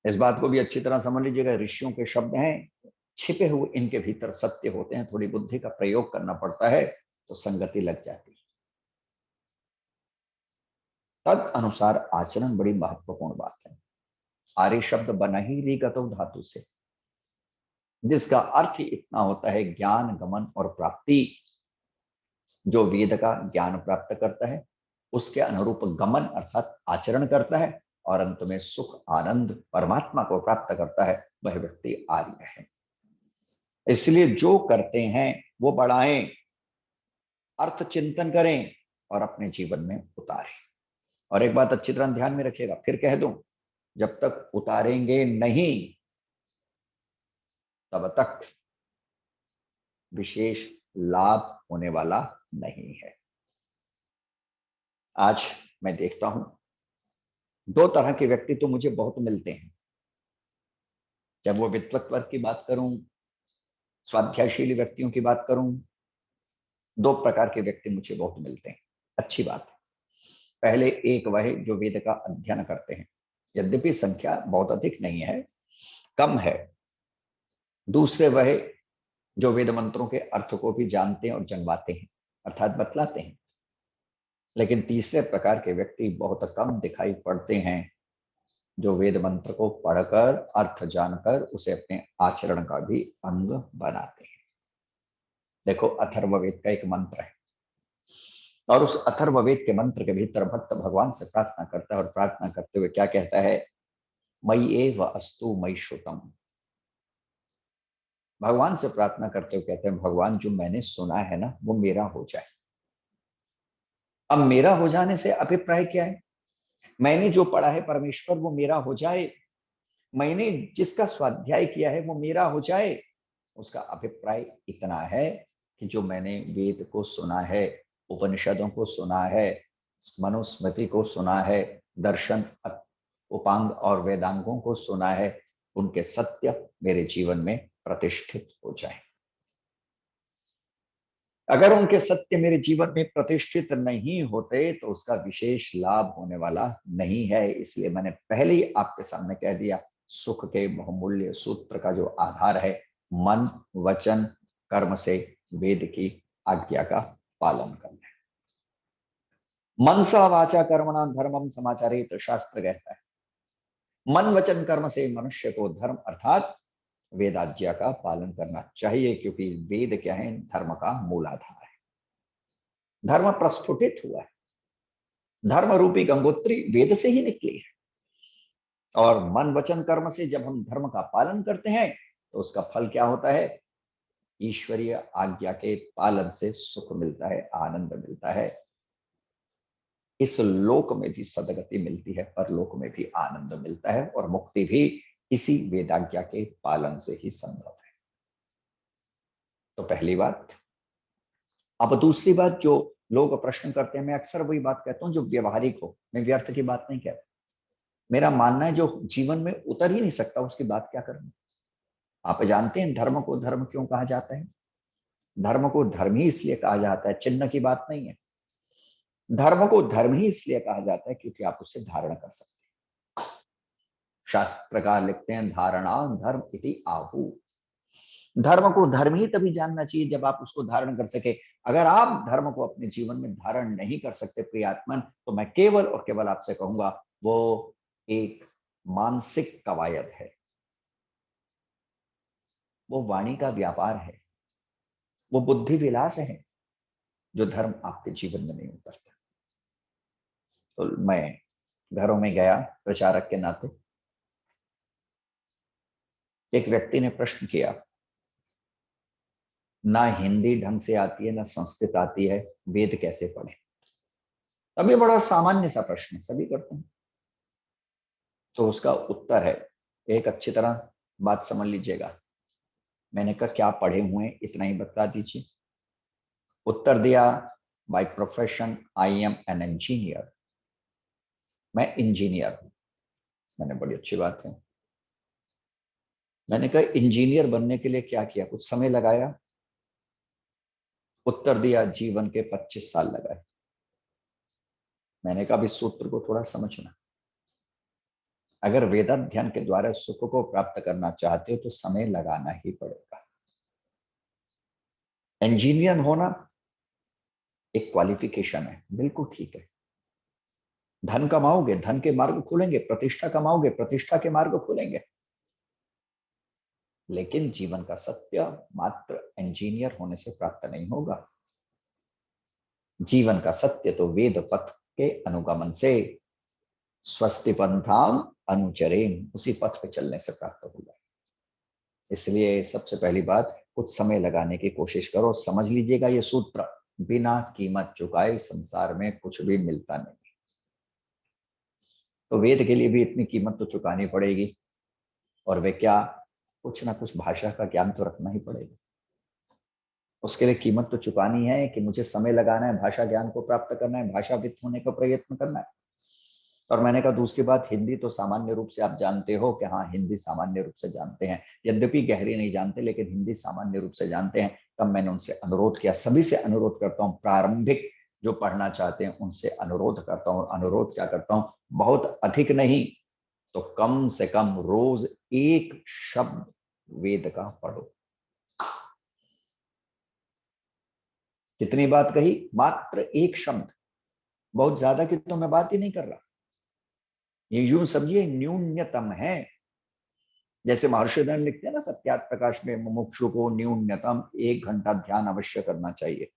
इस बात को भी अच्छी तरह समझ लीजिएगा, ऋषियों के शब्द हैं, छिपे हुए इनके भीतर सत्य होते हैं, थोड़ी बुद्धि का प्रयोग करना पड़ता है तो संगति लग जाती है। तद अनुसार आचरण बड़ी महत्वपूर्ण बात है। आर्य शब्द बना ही ऋगतो धातु से, जिसका अर्थ ही इतना होता है ज्ञान, गमन और प्राप्ति। जो वेद का ज्ञान प्राप्त करता है उसके अनुरूप गमन अर्थात आचरण करता है और अंत में सुख आनंद परमात्मा को प्राप्त करता है, वह व्यक्ति आर्य है। इसलिए जो करते हैं वो बढ़ाएं, अर्थ चिंतन करें और अपने जीवन में उतारें। और एक बात अच्छी तरह ध्यान में रखिएगा, फिर कह दूं, जब तक उतारेंगे नहीं तब तक विशेष लाभ होने वाला नहीं है। आज मैं देखता हूं दो तरह के व्यक्ति तो मुझे बहुत मिलते हैं, जब वो विद्वत वर्ग की बात करूं, स्वाध्यायशीली व्यक्तियों की बात करूं, दो प्रकार के व्यक्ति मुझे बहुत मिलते हैं। अच्छी बात है। पहले एक वह जो वेद का अध्ययन करते हैं, यद्यपि संख्या बहुत अधिक नहीं है, कम है। दूसरे वह जो वेद मंत्रों के अर्थ को भी जानते हैं और जनवाते हैं अर्थात बतलाते हैं। लेकिन तीसरे प्रकार के व्यक्ति बहुत कम दिखाई पड़ते हैं, जो वेद मंत्र को पढ़कर अर्थ जानकर उसे अपने आचरण का भी अंग बनाते हैं। देखो, अथर्ववेद का एक मंत्र है और उस अथर्ववेद के मंत्र के भीतर भक्त भगवान से प्रार्थना करता है और प्रार्थना करते हुए क्या कहता है, मयि एव अस्तु मयि श्रुतम। भगवान से प्रार्थना करते हुए कहते हैं, भगवान जो मैंने सुना है ना वो मेरा हो जाए। अब मेरा हो जाने से अभिप्राय क्या है? मैंने जो पढ़ा है परमेश्वर वो मेरा हो जाए, मैंने जिसका स्वाध्याय किया है वो मेरा हो जाए। उसका अभिप्राय इतना है कि जो मैंने वेद को सुना है, उपनिषदों को सुना है, मनुस्मृति को सुना है, दर्शन उपांग और वेदांगों को सुना है, उनके सत्य मेरे जीवन में प्रतिष्ठित हो जाए। अगर उनके सत्य मेरे जीवन में प्रतिष्ठित नहीं होते तो उसका विशेष लाभ होने वाला नहीं है। इसलिए मैंने पहले ही आपके सामने कह दिया, सुख के बहुमूल्य सूत्र का जो आधार है मन वचन कर्म से वेद की आज्ञा का पालन करना है। मनसा वाचा कर्मणा धर्मम समाचारेत, शास्त्र कहता है मन वचन कर्म से मनुष्य को धर्म अर्थात वेदाज्ञा का पालन करना चाहिए, क्योंकि वेद क्या है, धर्म का मूलाधार है। धर्म प्रस्फुटित हुआ है, धर्म रूपी गंगोत्री वेद से ही निकली है। और मन वचन कर्म से जब हम धर्म का पालन करते हैं तो उसका फल क्या होता है, ईश्वरीय आज्ञा के पालन से सुख मिलता है, आनंद मिलता है। इस लोक में भी सदगति मिलती है, परलोक में भी आनंद मिलता है और मुक्ति भी इसी वेदाज्ञा के पालन से ही संभव है। तो पहली बात। अब दूसरी बात, जो लोग प्रश्न करते हैं, मैं अक्सर वही बात कहता हूं जो व्यवहारिक हो, मैं व्यर्थ की बात नहीं कहता। मेरा मानना है जो जीवन में उतर ही नहीं सकता उसकी बात क्या करनी। आप जानते हैं धर्म को धर्म क्यों कहा जाता है? धर्म को धर्म ही इसलिए कहा जाता है, चिन्ह की बात नहीं है। धर्म को धर्म ही इसलिए कहा जाता है क्योंकि आप उसे धारण कर सकते हैं। शास्त्रकार लिखते हैं, धारणा धर्म इति आहु। धर्म को धर्म ही तभी जानना चाहिए जब आप उसको धारण कर सके। अगर आप धर्म को अपने जीवन में धारण नहीं कर सकते प्रियात्मन, तो मैं केवल और केवल आपसे कहूंगा वो एक मानसिक कवायद है, वो वाणी का व्यापार है, वो बुद्धि विलास है, जो धर्म आपके जीवन में नहीं उतरता। तो मैं घरों में गया प्रचारक के नाते, एक व्यक्ति ने प्रश्न किया, ना हिंदी ढंग से आती है ना संस्कृत आती है, वेद कैसे पढ़े? अब ये बड़ा सामान्य सा प्रश्न सभी करते हैं। तो उसका उत्तर है, एक अच्छी तरह बात समझ लीजिएगा। मैंने कहा क्या पढ़े हुए हैं, इतना ही बता दीजिए। उत्तर दिया, by profession I am an engineer. मैं इंजीनियर हूं। मैंने बड़ी अच्छी बात है। मैंने कहा इंजीनियर बनने के लिए क्या किया, कुछ समय लगाया? उत्तर दिया, जीवन के 25 साल लगाए। मैंने कहा इस सूत्र को थोड़ा समझना। अगर वेदाध्ययन के द्वारा सुख को प्राप्त करना चाहते हो तो समय लगाना ही पड़ेगा। इंजीनियर होना एक क्वालिफिकेशन है, बिल्कुल ठीक है। धन कमाओगे, धन के मार्ग खुलेंगे, प्रतिष्ठा कमाओगे, प्रतिष्ठा के मार्ग खुलेंगे। लेकिन जीवन का सत्य मात्र इंजीनियर होने से प्राप्त नहीं होगा। जीवन का सत्य तो वेद पथ के अनुगमन से, स्वस्ति पंथाम अनुचरेम, उसी पथ पे चलने से प्राप्त होगा। इसलिए सबसे पहली बात, कुछ समय लगाने की कोशिश करो। समझ लीजिएगा ये सूत्र, बिना कीमत चुकाए संसार में कुछ भी मिलता नहीं। तो वेद के लिए भी इतनी कीमत तो चुकानी पड़ेगी, और वे क्या, कुछ ना कुछ भाषा का ज्ञान तो रखना ही पड़ेगा। उसके लिए कीमत तो चुकानी है कि मुझे समय लगाना है, भाषा ज्ञान को प्राप्त करना है, भाषाविद होने का प्रयत्न करना है। और मैंने कहा दूसरी बात, हिंदी तो सामान्य रूप से आप जानते हो कि हाँ, हिंदी सामान्य रूप से जानते हैं, यद्यपि गहरी नहीं जानते, लेकिन हिंदी सामान्य रूप से जानते हैं। तब मैंने उनसे अनुरोध किया, सभी से अनुरोध करता हूँ, प्रारंभिक जो पढ़ना चाहते हैं उनसे अनुरोध करता हूँ। अनुरोध क्या करता हूँ, बहुत अधिक नहीं तो कम से कम रोज एक शब्द वेद का पढ़ो। कितनी बात कही, मात्र एक शब्द, बहुत ज्यादा की तो मैं बात ही नहीं कर रहा। ये यूं समझिए न्यूनतम है। जैसे महर्षि दंड लिखते हैं ना सत्यार्थ प्रकाश में, मुमुक्षु को न्यूनतम 1 घंटा ध्यान अवश्य करना चाहिए।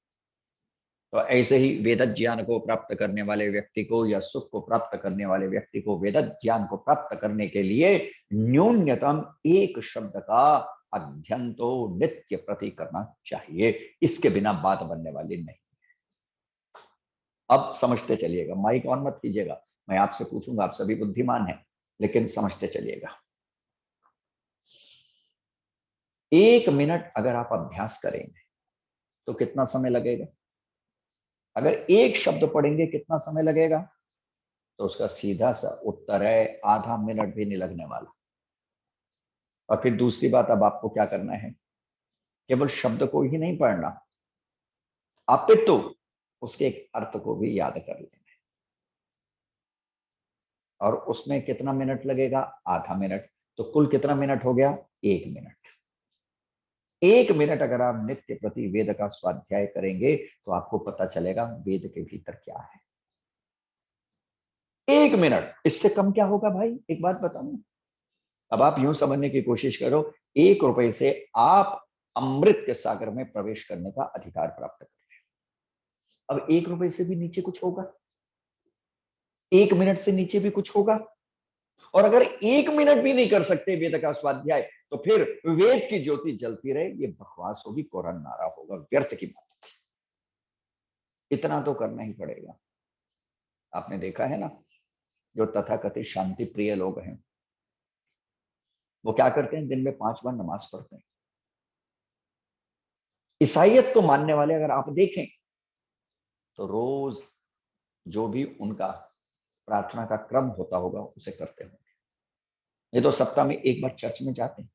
तो ऐसे ही वेद ज्ञान को प्राप्त करने वाले व्यक्ति को, या सुख को प्राप्त करने वाले व्यक्ति को, वेद ज्ञान को प्राप्त करने के लिए न्यूनतम एक शब्द का अध्ययन तो नित्य प्रति करना चाहिए। इसके बिना बात बनने वाली नहीं। अब समझते चलिएगा, माइक ऑन मत कीजिएगा, मैं आपसे पूछूंगा, आप सभी बुद्धिमान हैं, लेकिन समझते चलिएगा। 1 मिनट अगर आप अभ्यास करेंगे तो कितना समय लगेगा? अगर एक शब्द पढ़ेंगे कितना समय लगेगा? तो उसका सीधा सा उत्तर है आधा मिनट भी नहीं लगने वाला। और फिर दूसरी बात, अब आपको क्या करना है, केवल शब्द को ही नहीं पढ़ना, अपितु उसके एक अर्थ को भी याद कर लेना है। और उसमें कितना मिनट लगेगा? आधा मिनट। तो कुल कितना मिनट हो गया? 1 मिनट। 1 मिनट अगर आप नित्य प्रति वेद का स्वाध्याय करेंगे तो आपको पता चलेगा वेद के भीतर क्या है। 1 मिनट, इससे कम क्या होगा भाई? एक बात बताऊं, अब आप यूं समझने की कोशिश करो, 1 रुपए से आप अमृत के सागर में प्रवेश करने का अधिकार प्राप्त करें। अब 1 रुपए से भी नीचे कुछ होगा, 1 मिनट से नीचे भी कुछ होगा। और अगर 1 मिनट भी नहीं कर सकते वेद का स्वाध्याय, तो फिर वेद की ज्योति जलती रहे, ये बकवास होगी, कोरन नारा होगा, व्यर्थ की बात। इतना तो करना ही पड़ेगा। आपने देखा है ना, जो तथाकथित शांति प्रिय लोग हैं, वो क्या करते हैं, दिन में 5 बार नमाज पढ़ते हैं। ईसाइयत को मानने वाले अगर आप देखें तो रोज जो भी उनका प्रार्थना का क्रम होता होगा उसे करते होंगे। ये तो सप्ताह में 1 बार चर्च में जाते हैं।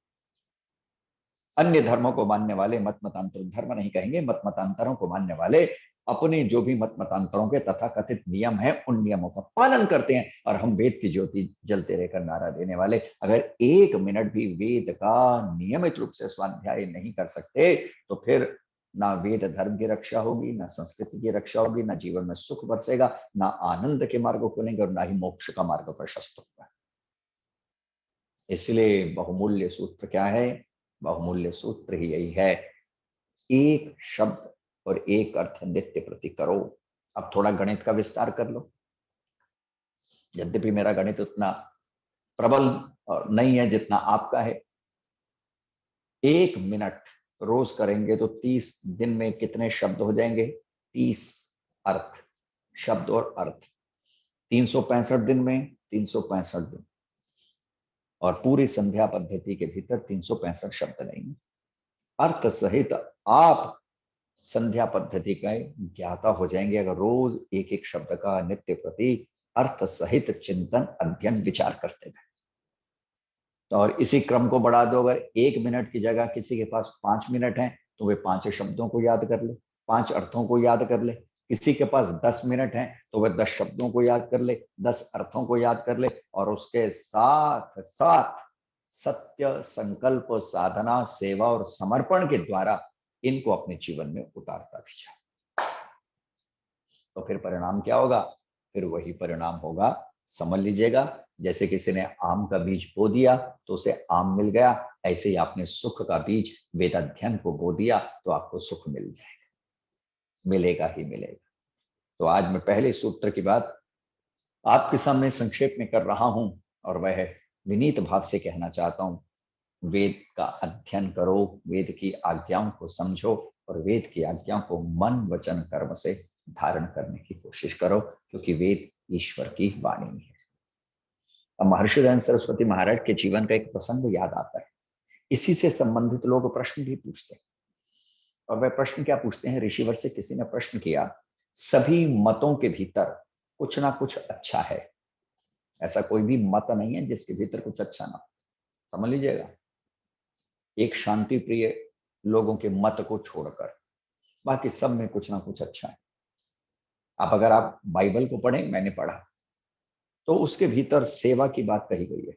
अन्य धर्मों को मानने वाले, मत मतांतर, धर्म नहीं कहेंगे, मत मतांतरों को मानने वाले अपने जो भी मत मतांतरों के तथाकथित नियम है उन नियमों का पालन करते हैं। और हम वेद की ज्योति जलते रहकर नारा देने वाले अगर 1 मिनट भी वेद का नियमित रूप से स्वाध्याय नहीं कर सकते, तो फिर ना वेद धर्म की रक्षा होगी, ना संस्कृति की रक्षा होगी, ना जीवन में सुख बरसेगा, ना आनंद के मार्ग खुलेंगे, और ना ही मोक्ष का मार्ग प्रशस्त होगा। इसलिए बहुमूल्य सूत्र क्या है? बहुमूल्य सूत्र ही यही है, एक शब्द और एक अर्थ नित्य प्रति करो। अब थोड़ा गणित का विस्तार कर लो। यद्यपि मेरा गणित उतना प्रबल और नहीं है जितना आपका है। 1 मिनट रोज करेंगे तो 30 दिन में कितने शब्द हो जाएंगे? 30 अर्थ, शब्द और अर्थ। 365 दिन में 365 दिन, और पूरी संध्या पद्धति के भीतर 365 शब्द नहीं, अर्थ सहित आप संध्या पद्धति का ज्ञाता हो जाएंगे अगर रोज एक एक शब्द का नित्य प्रति अर्थ सहित चिंतन, अध्ययन, विचार करते हैं। और इसी क्रम को बढ़ा दो, अगर 1 मिनट की जगह किसी के पास 5 मिनट है तो वे 5 शब्दों को याद कर ले, 5 अर्थों को याद कर ले, किसी के पास 10 मिनट हैं तो वह 10 शब्दों को याद कर ले, 10 अर्थों को याद कर ले और उसके साथ साथ सत्य, संकल्प, साधना, सेवा और समर्पण के द्वारा इनको अपने जीवन में उतारता भी जाए। तो फिर परिणाम क्या होगा? फिर वही परिणाम होगा, समझ लीजिएगा, जैसे किसी ने आम का बीज बो दिया तो उसे आम मिल गया, ऐसे ही आपने सुख का बीज वेदाध्ययन को बो दिया तो आपको सुख मिल जाएगा, मिलेगा ही मिलेगा। तो आज मैं पहले सूत्र की बात आपके सामने संक्षेप में कर रहा हूं और वह विनीत भाव से कहना चाहता हूं, वेद का अध्ययन करो, वेद की आज्ञाओं को समझो और वेद की आज्ञाओं को मन वचन कर्म से धारण करने की कोशिश करो, क्योंकि वेद ईश्वर की वाणी है। अब महर्षि दयानंद सरस्वती महाराज के जीवन का एक प्रसंग याद आता है। इसी से संबंधित लोग प्रश्न भी पूछते हैं, और वह प्रश्न क्या पूछते हैं? ऋषिवर से किसी ने प्रश्न किया, सभी मतों के भीतर कुछ ना कुछ अच्छा है, ऐसा कोई भी मत नहीं है जिसके भीतर कुछ अच्छा ना हो। समझ लीजिएगा, एक शांति प्रिय लोगों के मत को छोड़कर बाकी सब में कुछ ना कुछ अच्छा है। अब अगर आप बाइबल को पढ़ें, मैंने पढ़ा, तो उसके भीतर सेवा की बात कही गई है,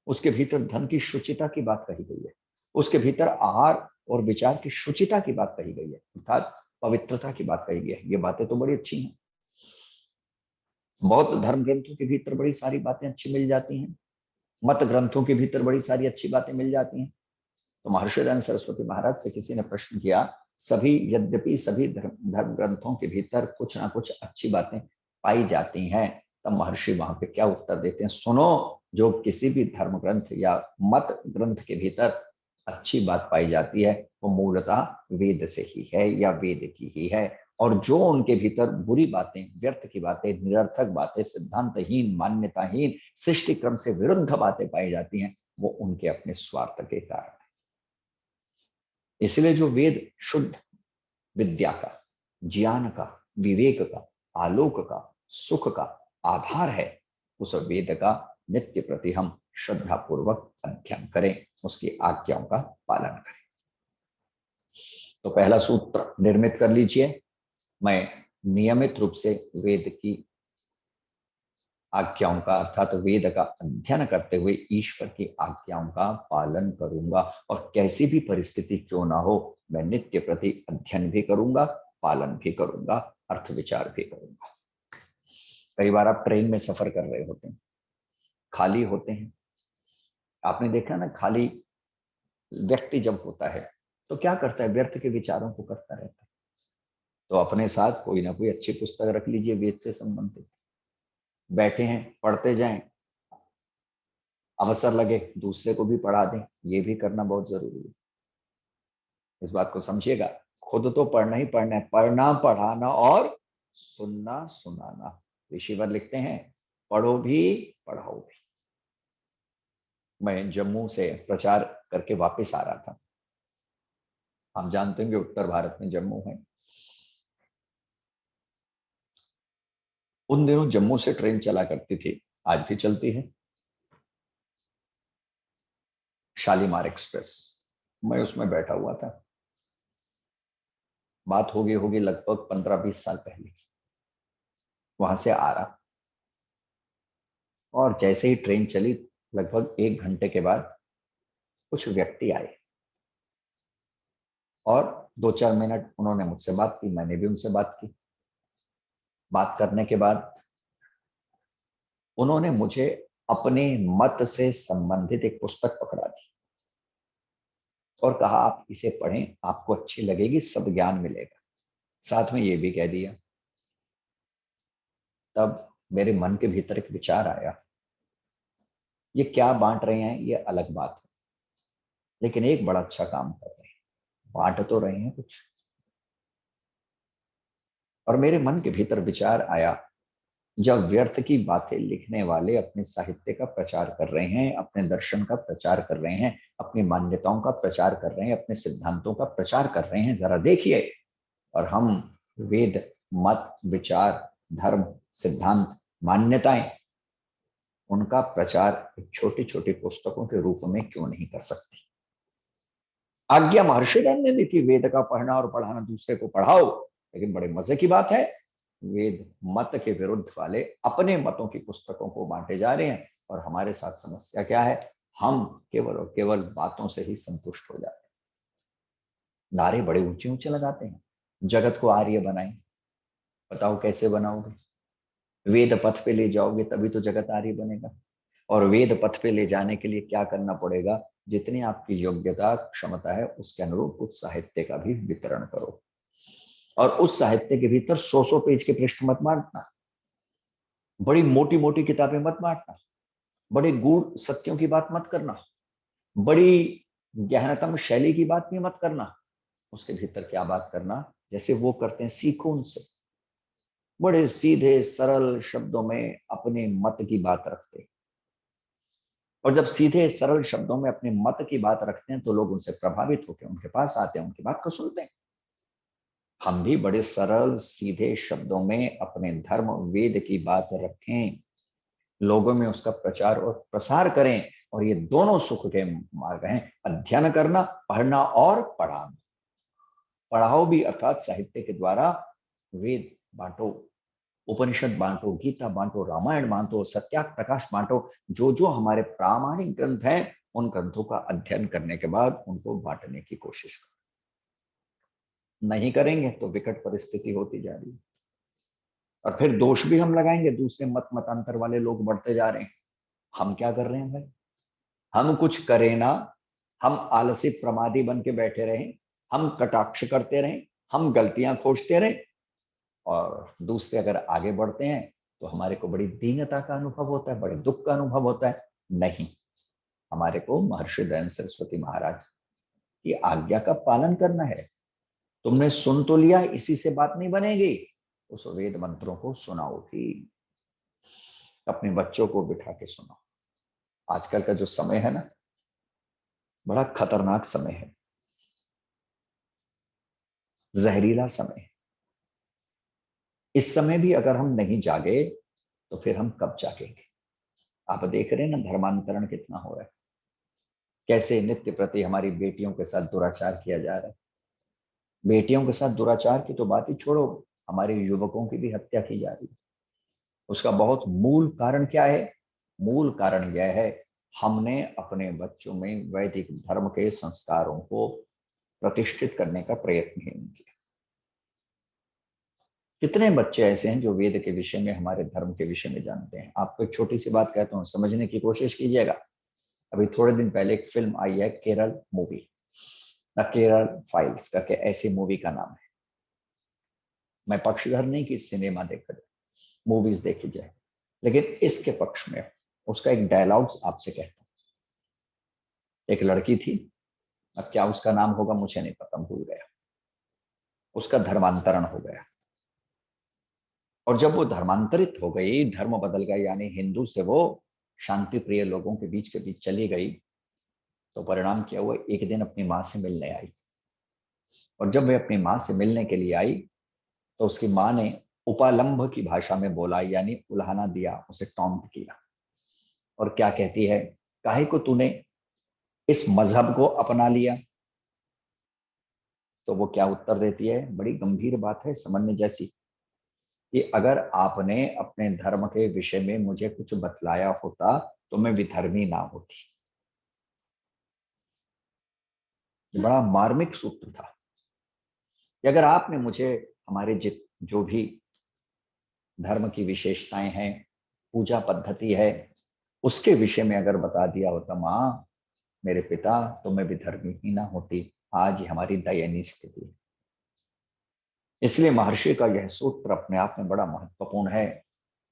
उसके भीतर धन की शुचिता की बात कही गई है, उसके भीतर आहार और विचार की शुचिता की बात कही गई है, अर्थात पवित्रता की बात कही गई है। ये बातें तो बड़ी अच्छी हैं। बौद्ध धर्म ग्रंथों के भीतर बड़ी सारी बातें अच्छी मिल जाती हैं, मत ग्रंथों के भीतर बड़ी सारी अच्छी बातें मिल जाती हैं। तो महर्षि दयानंद सरस्वती महाराज से किसी ने प्रश्न किया, यद्यपि सभी धर्म ग्रंथों के भीतर कुछ ना कुछ अच्छी बातें पाई जाती हैं, तब महर्षि वहां पे क्या उत्तर देते हैं? सुनो, जो किसी भी धर्म ग्रंथ या मत ग्रंथ के भीतर अच्छी बात पाई जाती है वो मूलतः वेद से ही है या वेद की ही है, और जो उनके भीतर बुरी बातें, व्यर्थ की बातें, निरर्थक बातें, सिद्धांतहीन, मान्यताहीन, सृष्टि क्रम से विरुद्ध बातें पाई जाती हैं, वो उनके अपने स्वार्थ के कारण है। इसलिए जो वेद शुद्ध विद्या का, ज्ञान का, विवेक का, आलोक का, सुख का आधार है, उस वेद का नित्य प्रति हम श्रद्धा पूर्वक अध्ययन करें, उसकी आज्ञाओं का पालन करें। तो पहला सूत्र निर्मित कर लीजिए, मैं नियमित रूप से वेद की आज्ञाओं का, अर्थात वेद का अध्ययन करते हुए ईश्वर की आज्ञाओं का पालन करूंगा, और कैसी भी परिस्थिति क्यों ना हो, मैं नित्य प्रति अध्ययन भी करूंगा, पालन भी करूंगा, अर्थ विचार भी करूंगा। कई बार आप ट्रेन में सफर कर रहे होते हैं, खाली होते हैं, आपने देखा ना, खाली व्यक्ति जब होता है तो क्या करता है? व्यर्थ के विचारों को करता रहता है। तो अपने साथ कोई ना कोई अच्छी पुस्तक रख लीजिए वेद से संबंधित, बैठे हैं पढ़ते जाएं, अवसर लगे दूसरे को भी पढ़ा दें, ये भी करना बहुत जरूरी है। इस बात को समझिएगा, खुद तो पढ़ना ही पढ़ना है, पढ़ना, पढ़ाना और सुनना, सुनाना। ऋषिवर लिखते हैं, पढ़ो भी पढ़ाओ भी। मैं जम्मू से प्रचार करके वापस आ रहा था। हम जानते हैं कि उत्तर भारत में जम्मू है। उन दिनों जम्मू से ट्रेन चला करती थी, आज भी चलती है, शालीमार एक्सप्रेस। मैं उसमें बैठा हुआ था, बात होगी लगभग 15-20 साल पहले। वहां से आ रहा, और जैसे ही ट्रेन चली, लगभग 1 घंटे के बाद कुछ व्यक्ति आए और 2-4 मिनट उन्होंने मुझसे बात की, मैंने भी उनसे बात की। बात करने के बाद उन्होंने मुझे अपने मत से संबंधित एक पुस्तक पकड़ा दी और कहा, आप इसे पढ़ें, आपको अच्छी लगेगी, सब ज्ञान मिलेगा। साथ में ये भी कह दिया। तब मेरे मन के भीतर एक विचार आया, ये क्या बांट रहे हैं ये अलग बात है, लेकिन एक बड़ा अच्छा काम कर रहे हैं, बांट तो रहे हैं कुछ। और मेरे मन के भीतर विचार आया, जब व्यर्थ की बातें लिखने वाले अपने साहित्य का प्रचार कर रहे हैं, अपने दर्शन का प्रचार कर रहे हैं, अपनी मान्यताओं का प्रचार कर रहे हैं, अपने सिद्धांतों का प्रचार कर रहे हैं, जरा देखिए। और हम वेद, मत, विचार, धर्म, सिद्धांत, मान्यताएं, उनका प्रचार छोटी छोटी पुस्तकों के रूप में क्यों नहीं कर सकती? आज्ञा महर्षि दयानंद ने दी थी, वेद का पढ़ना और पढ़ाना, दूसरे को पढ़ाओ। लेकिन बड़े मजे की बात है, वेद मत के विरुद्ध वाले अपने मतों की पुस्तकों को बांटे जा रहे हैं। और हमारे साथ समस्या क्या है, हम केवल और केवल बातों से ही संतुष्ट हो जाते हैं। नारे बड़े ऊंचे ऊंचे लगाते हैं, जगत को आर्य बनाएं। बताओ कैसे बनाओगे? वेद पथ पे ले जाओगे तभी तो जगत आर्य बनेगा। और वेद पथ पे ले जाने के लिए क्या करना पड़ेगा? जितनी आपकी योग्यता क्षमता है उसके अनुरूप कुछ साहित्य का भी वितरण करो। और उस साहित्य के भीतर 100 पेज के पृष्ठ मत बांटना, बड़ी मोटी मोटी किताबें मत बांटना, बड़े गूढ़ सत्यों की बात मत करना, बड़ी गहनतम शैली की बात भी मत करना। उसके भीतर क्या बात करना? जैसे वो करते हैं, सीखो उनसे। बड़े सीधे सरल शब्दों में अपने मत की बात रखते। और जब सीधे सरल शब्दों में अपने मत की बात रखते हैं तो लोग उनसे प्रभावित होकर उनके पास आते हैं, उनकी बात को सुनते हैं। हम भी बड़े सरल सीधे शब्दों में अपने धर्म वेद की बात रखें, लोगों में उसका प्रचार और प्रसार करें। और ये दोनों सुख के मार्ग हैं, अध्ययन करना, पढ़ना और पढ़ाना। पढ़ाओ भी अर्थात साहित्य के द्वारा वेद बांटो, उपनिषद बांटो, गीता बांटो, रामायण बांटो, सत्याग्रह प्रकाश बांटो। जो जो हमारे प्रामाणिक ग्रंथ हैं उन ग्रंथों का अध्ययन करने के बाद उनको बांटने की कोशिश करो। नहीं करेंगे तो विकट परिस्थिति होती जा रही है। और फिर दोष भी हम लगाएंगे, दूसरे मत मतांतर वाले लोग बढ़ते जा रहे हैं। हम क्या कर रहे हैं भाई? हम कुछ करें ना, हम आलसी प्रमादी बन के बैठे रहें, हम कटाक्ष करते रहें, हम गलतियां खोजते रहें, और दूसरे अगर आगे बढ़ते हैं तो हमारे को बड़ी दीनता का अनुभव होता है, बड़े दुख का अनुभव होता है। नहीं, हमारे को महर्षि दयानंद सरस्वती महाराज की आज्ञा का पालन करना है। तुमने सुन तो लिया, इसी से बात नहीं बनेगी। उस वेद मंत्रों को सुनाओ भी, अपने बच्चों को बिठा के सुनाओ। आजकल का जो समय है ना, बड़ा खतरनाक समय है, जहरीला समय है। इस समय भी अगर हम नहीं जागे तो फिर हम कब जागेंगे? आप देख रहे हैं ना धर्मांतरण कितना हो रहा है, कैसे नित्य प्रति हमारी बेटियों के साथ दुराचार किया जा रहा है। बेटियों के साथ दुराचार की तो बात ही छोड़ो, हमारे युवकों की भी हत्या की जा रही है। उसका बहुत मूल कारण क्या है? मूल कारण यह है, हमने अपने बच्चों में वैदिक धर्म के संस्कारों को प्रतिष्ठित करने का प्रयत्न ही नहीं किया। कितने बच्चे ऐसे हैं जो वेद के विषय में, हमारे धर्म के विषय में जानते हैं? आपको एक छोटी सी बात कहता हूं, समझने की कोशिश कीजिएगा। अभी थोड़े दिन पहले एक फिल्म आई है, Kerala movie, the Kerala files करके ऐसी मूवी का नाम है। मैं पक्षधर नहीं कि सिनेमा देखा जाए, मूवीज देखी जाए, लेकिन इसके पक्ष में उसका एक डायलॉग आपसे कहता हूं। एक लड़की थी, अब क्या उसका नाम होगा मुझे नहीं पता, भूल गया। उसका धर्मांतरण हो गया, और जब वो धर्मांतरित हो गई, धर्म बदल गया, यानी हिंदू से वो शांति प्रिय लोगों के बीच चली गई, तो परिणाम क्या हुआ? एक दिन अपनी माँ से मिलने आई, और जब वह अपनी माँ से मिलने के लिए आई तो उसकी माँ ने उपालंभ की भाषा में बोला, यानी उल्हाना दिया, उसे टॉन्ट किया। और क्या कहती है? काहे को तूने इस मजहब को अपना लिया? तो वो क्या उत्तर देती है? बड़ी गंभीर बात है, समझने जैसी, कि अगर आपने अपने धर्म के विषय में मुझे कुछ बतलाया होता तो मैं विधर्मी ना होती। बड़ा मार्मिक सूत्र था कि अगर आपने मुझे हमारे जो भी धर्म की विशेषताएं हैं, पूजा पद्धति है, उसके विषय में अगर बता दिया होता माँ, मेरे पिता, तो मैं विधर्मी ही ना होती। आज हमारी दयनीय स्थिति है। इसलिए महर्षि का यह सूत्र अपने आप में बड़ा महत्वपूर्ण है।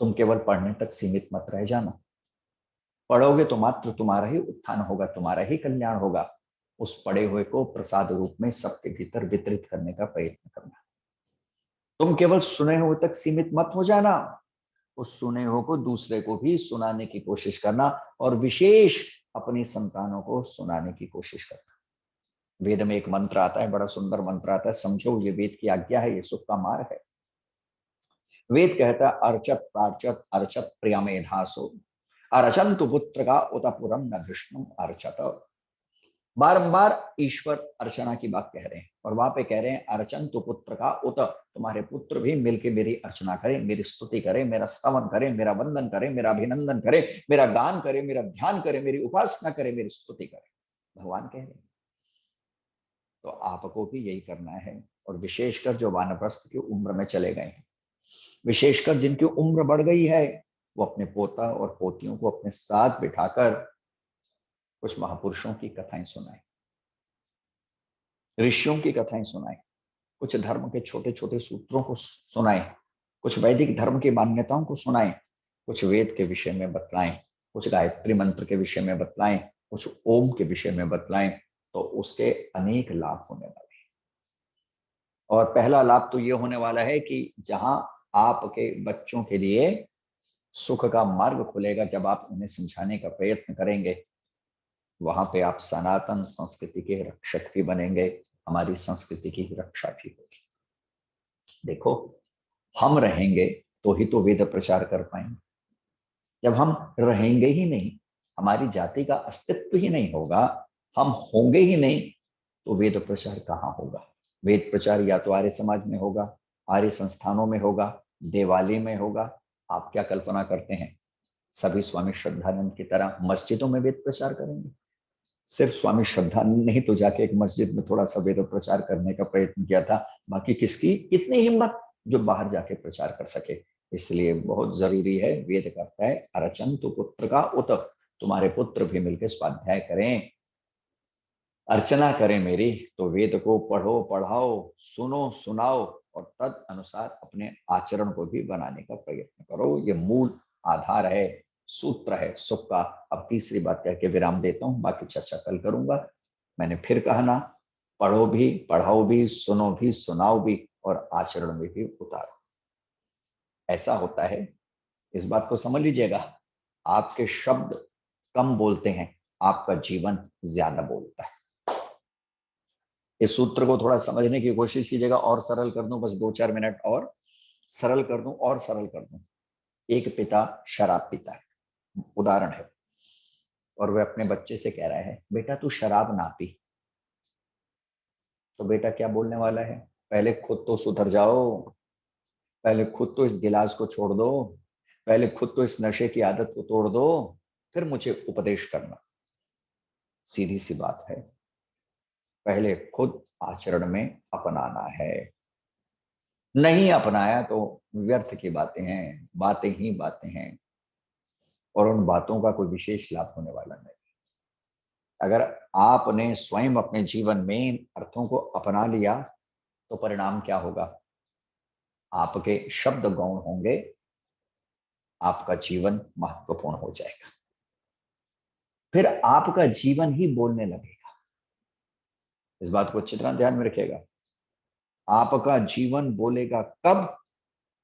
तुम केवल पढ़ने तक सीमित मत रह जाना। पढ़ोगे तो मात्र तुम्हारा ही उत्थान होगा, तुम्हारा ही कल्याण होगा। उस पढ़े हुए को प्रसाद रूप में सबके भीतर वितरित करने का प्रयत्न करना। तुम केवल सुने हुए तक सीमित मत हो जाना, उस सुने हुए को दूसरे को भी सुनाने की कोशिश करना, और विशेष अपनी संतानों को सुनाने की कोशिश करना। वेद में एक मंत्र आता है, बड़ा सुंदर मंत्र आता है, समझो ये वेद की आज्ञा है, ये सुख का मार्ग है। वेद कहता है, अर्चत प्रार्चत अर्चत प्रियमेधासो अर्चंतु पुत्र का उतपुरम न धृष्णुम अर्चत। बारंबार ईश्वर अर्चना की बात कह रहे हैं और वहां पे कह रहे हैं अर्चन तो पुत्र का उत, तुम्हारे पुत्र भी मिलके मेरी अर्चना करें, मेरी स्तुति करें, मेरा स्तवन करें, मेरा वंदन करें, मेरा अभिनंदन करें, मेरा गान करें, मेरा ध्यान करें, मेरी उपासना करें, मेरी स्तुति करें। भगवान कह रहे हैं तो आपको भी यही करना है। और विशेषकर जो वानप्रस्थ की उम्र में चले गए हैं, विशेषकर जिनकी उम्र बढ़ गई है, वो अपने पोता और पोतियों को अपने साथ बिठाकर कुछ महापुरुषों की कथाएं सुनाएं, ऋषियों की कथाएं सुनाएं, कुछ धर्म के छोटे छोटे सूत्रों को सुनाएं, कुछ वैदिक धर्म की मान्यताओं को सुनाएं, कुछ वेद के विषय में बतलाएं, कुछ गायत्री मंत्र के विषय में बतलाएं, कुछ ओम के विषय में बतलाएं, तो उसके अनेक लाभ होने वाले हैं। और पहला लाभ तो ये होने वाला है कि जहां आपके बच्चों के लिए सुख का मार्ग खुलेगा, जब आप उन्हें समझाने का प्रयत्न करेंगे, वहां पे आप सनातन संस्कृति के रक्षक भी बनेंगे, हमारी संस्कृति की रक्षा भी होगी। देखो, हम रहेंगे तो ही तो वेद प्रचार कर पाएंगे। जब हम रहेंगे ही नहीं, हमारी जाति का अस्तित्व ही नहीं होगा, हम होंगे ही नहीं, तो वेद प्रचार कहाँ होगा? वेद प्रचार या तो आर्य समाज में होगा, आर्य संस्थानों में होगा, देवालय में होगा। आप क्या कल्पना करते हैं सभी स्वामी श्रद्धानंद की तरह मस्जिदों में वेद प्रचार करेंगे? सिर्फ स्वामी श्रद्धानंद ने ही तो जाके एक मस्जिद में थोड़ा सा वेद प्रचार करने का प्रयत्न किया था, बाकी किसकी इतनी हिम्मत जो बाहर जाके प्रचार कर सके? इसलिए बहुत जरूरी है, वेद कहता है अर्चन तो पुत्र का उत, तुम्हारे पुत्र भी मिलकर स्वाध्याय करें, अर्चना करें मेरी। तो वेद को पढ़ो, पढ़ाओ, सुनो, सुनाओ और तद अनुसार अपने आचरण को भी बनाने का प्रयत्न करो। ये मूल आधार है, सूत्र है सुख का। अब तीसरी बात कह के विराम देता हूं, बाकी चर्चा कल करूंगा। मैंने फिर कहा ना, पढ़ो भी, पढ़ाओ भी, सुनो भी, सुनाओ भी और आचरण में भी उतारो। ऐसा होता है, इस बात को समझ लीजिएगा, आपके शब्द कम बोलते हैं, आपका जीवन ज्यादा बोलता है। इस सूत्र को थोड़ा समझने की कोशिश कीजिएगा। और सरल कर दूं, बस 2-4 मिनट और सरल कर दूं और सरल कर दूं। एक पिता शराब पीता है, उदाहरण है, और वह अपने बच्चे से कह रहा है बेटा तू शराब ना पी। तो बेटा क्या बोलने वाला है? पहले खुद तो सुधर जाओ, पहले खुद तो इस गिलास को छोड़ दो, पहले खुद तो इस नशे की आदत को तोड़ दो, फिर मुझे उपदेश करना। सीधी सी बात है, पहले खुद आचरण में अपनाना है। नहीं अपनाया तो व्यर्थ की बातें हैं, बातें ही बातें हैं, और उन बातों का कोई विशेष लाभ होने वाला नहीं। अगर आपने स्वयं अपने जीवन में इन अर्थों को अपना लिया तो परिणाम क्या होगा? आपके शब्द गौण होंगे, आपका जीवन महत्वपूर्ण हो जाएगा, फिर आपका जीवन ही बोलने लगेगा। इस बात को अच्छी तरह ध्यान में रखिएगा। आपका जीवन बोलेगा कब?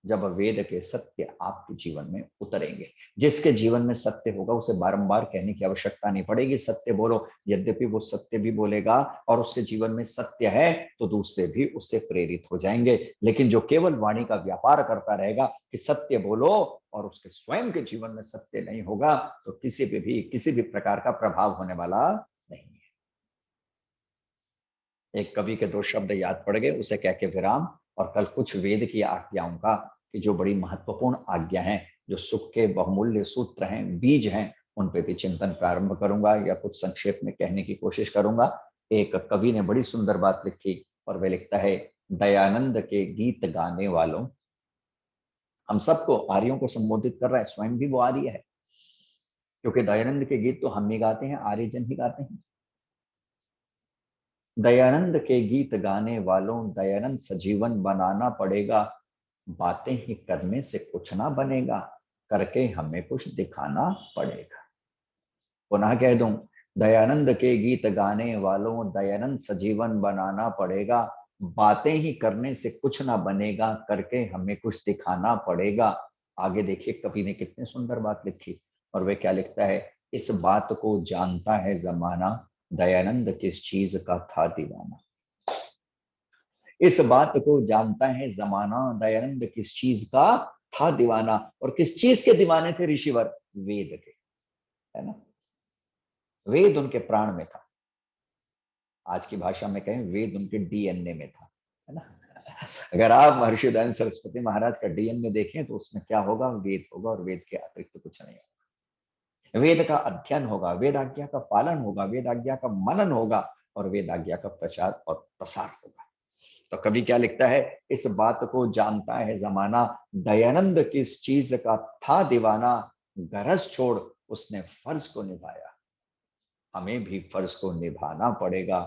जब वेद के सत्य आपके जीवन में उतरेंगे। जिसके जीवन में सत्य होगा उसे बारंबार कहने की आवश्यकता नहीं पड़ेगी, सत्य बोलो। यद्यपि वो सत्य भी बोलेगा और उसके जीवन में सत्य है तो दूसरे भी उससे प्रेरित हो जाएंगे। लेकिन जो केवल वाणी का व्यापार करता रहेगा कि सत्य बोलो और उसके स्वयं के जीवन में सत्य नहीं होगा, तो किसी भी प्रकार का प्रभाव होने वाला नहीं है। एक कवि के 2 शब्द याद पड़ गए, उसे कह के विराम। और कल कुछ वेद की आज्ञाओं का, कि जो बड़ी महत्वपूर्ण आज्ञा हैं, जो सुख के बहुमूल्य सूत्र हैं, बीज हैं, उन पे भी चिंतन प्रारंभ करूंगा या कुछ संक्षेप में कहने की कोशिश करूंगा। एक कवि ने बड़ी सुंदर बात लिखी और वह लिखता है, दयानंद के गीत गाने वालों। हम सबको, आर्यों को संबोधित कर रहा है, स्वयं भी वो आर्य है, क्योंकि दयानंद के गीत तो हम ही गाते हैं, आर्यजन ही गाते हैं। दयानंद के गीत गाने वालों, दयानंद सजीवन बनाना पड़ेगा, बातें ही करने से कुछ ना बनेगा, करके हमें कुछ दिखाना पड़ेगा। पुनः कह दूं, दयानंद के गीत गाने वालों, दयानंद सजीवन बनाना पड़ेगा, बातें ही करने से कुछ ना बनेगा, करके हमें कुछ दिखाना पड़ेगा। आगे देखिए कवि ने कितनी सुंदर बात लिखी, और वे क्या लिखता है, इस बात को जानता है जमाना, दयानंद किस चीज का था दीवाना। इस बात को जानता है जमाना, दयानंद किस चीज का था दीवाना। और किस चीज के दीवाने थे ऋषिवर? वेद के, है ना। वेद उनके प्राण में था। आज की भाषा में कहें वेद उनके डीएनए में था, है ना। अगर आप महर्षि दयानंद सरस्वती महाराज का डीएनए देखें तो उसमें क्या होगा, वेद होगा, और वेद के अतिरिक्त कुछ नहीं होगा। वेद का अध्ययन होगा, वेद आज्ञा का पालन होगा, वेद आज्ञा का मनन होगा, और वेद आज्ञा का प्रचार और प्रसार होगा। तो कवि क्या लिखता है, इस बात को जानता है जमाना, दयानंद किस चीज का था दीवाना, गरज छोड़ उसने फर्ज को निभाया। हमें भी फर्ज को निभाना पड़ेगा,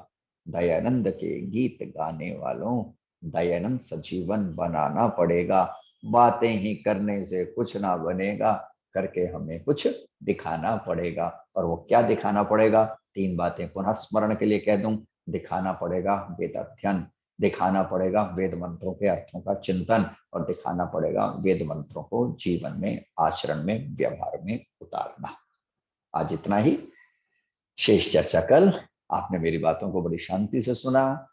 दयानंद के गीत गाने वालों, दयानंद सजीवन बनाना पड़ेगा। बातें ही करने से कुछ ना बनेगा, करके हमें कुछ दिखाना पड़ेगा। और वो क्या दिखाना पड़ेगा, 3 बातें पुनः स्मरण के लिए कह दूं। दिखाना पड़ेगा वेद अध्ययन, दिखाना पड़ेगा वेद मंत्रों के अर्थों का चिंतन, और दिखाना पड़ेगा वेद मंत्रों को जीवन में, आचरण में, व्यवहार में उतारना। आज इतना ही, शेष चर्चा कल। आपने मेरी बातों को बड़ी शांति से सुना,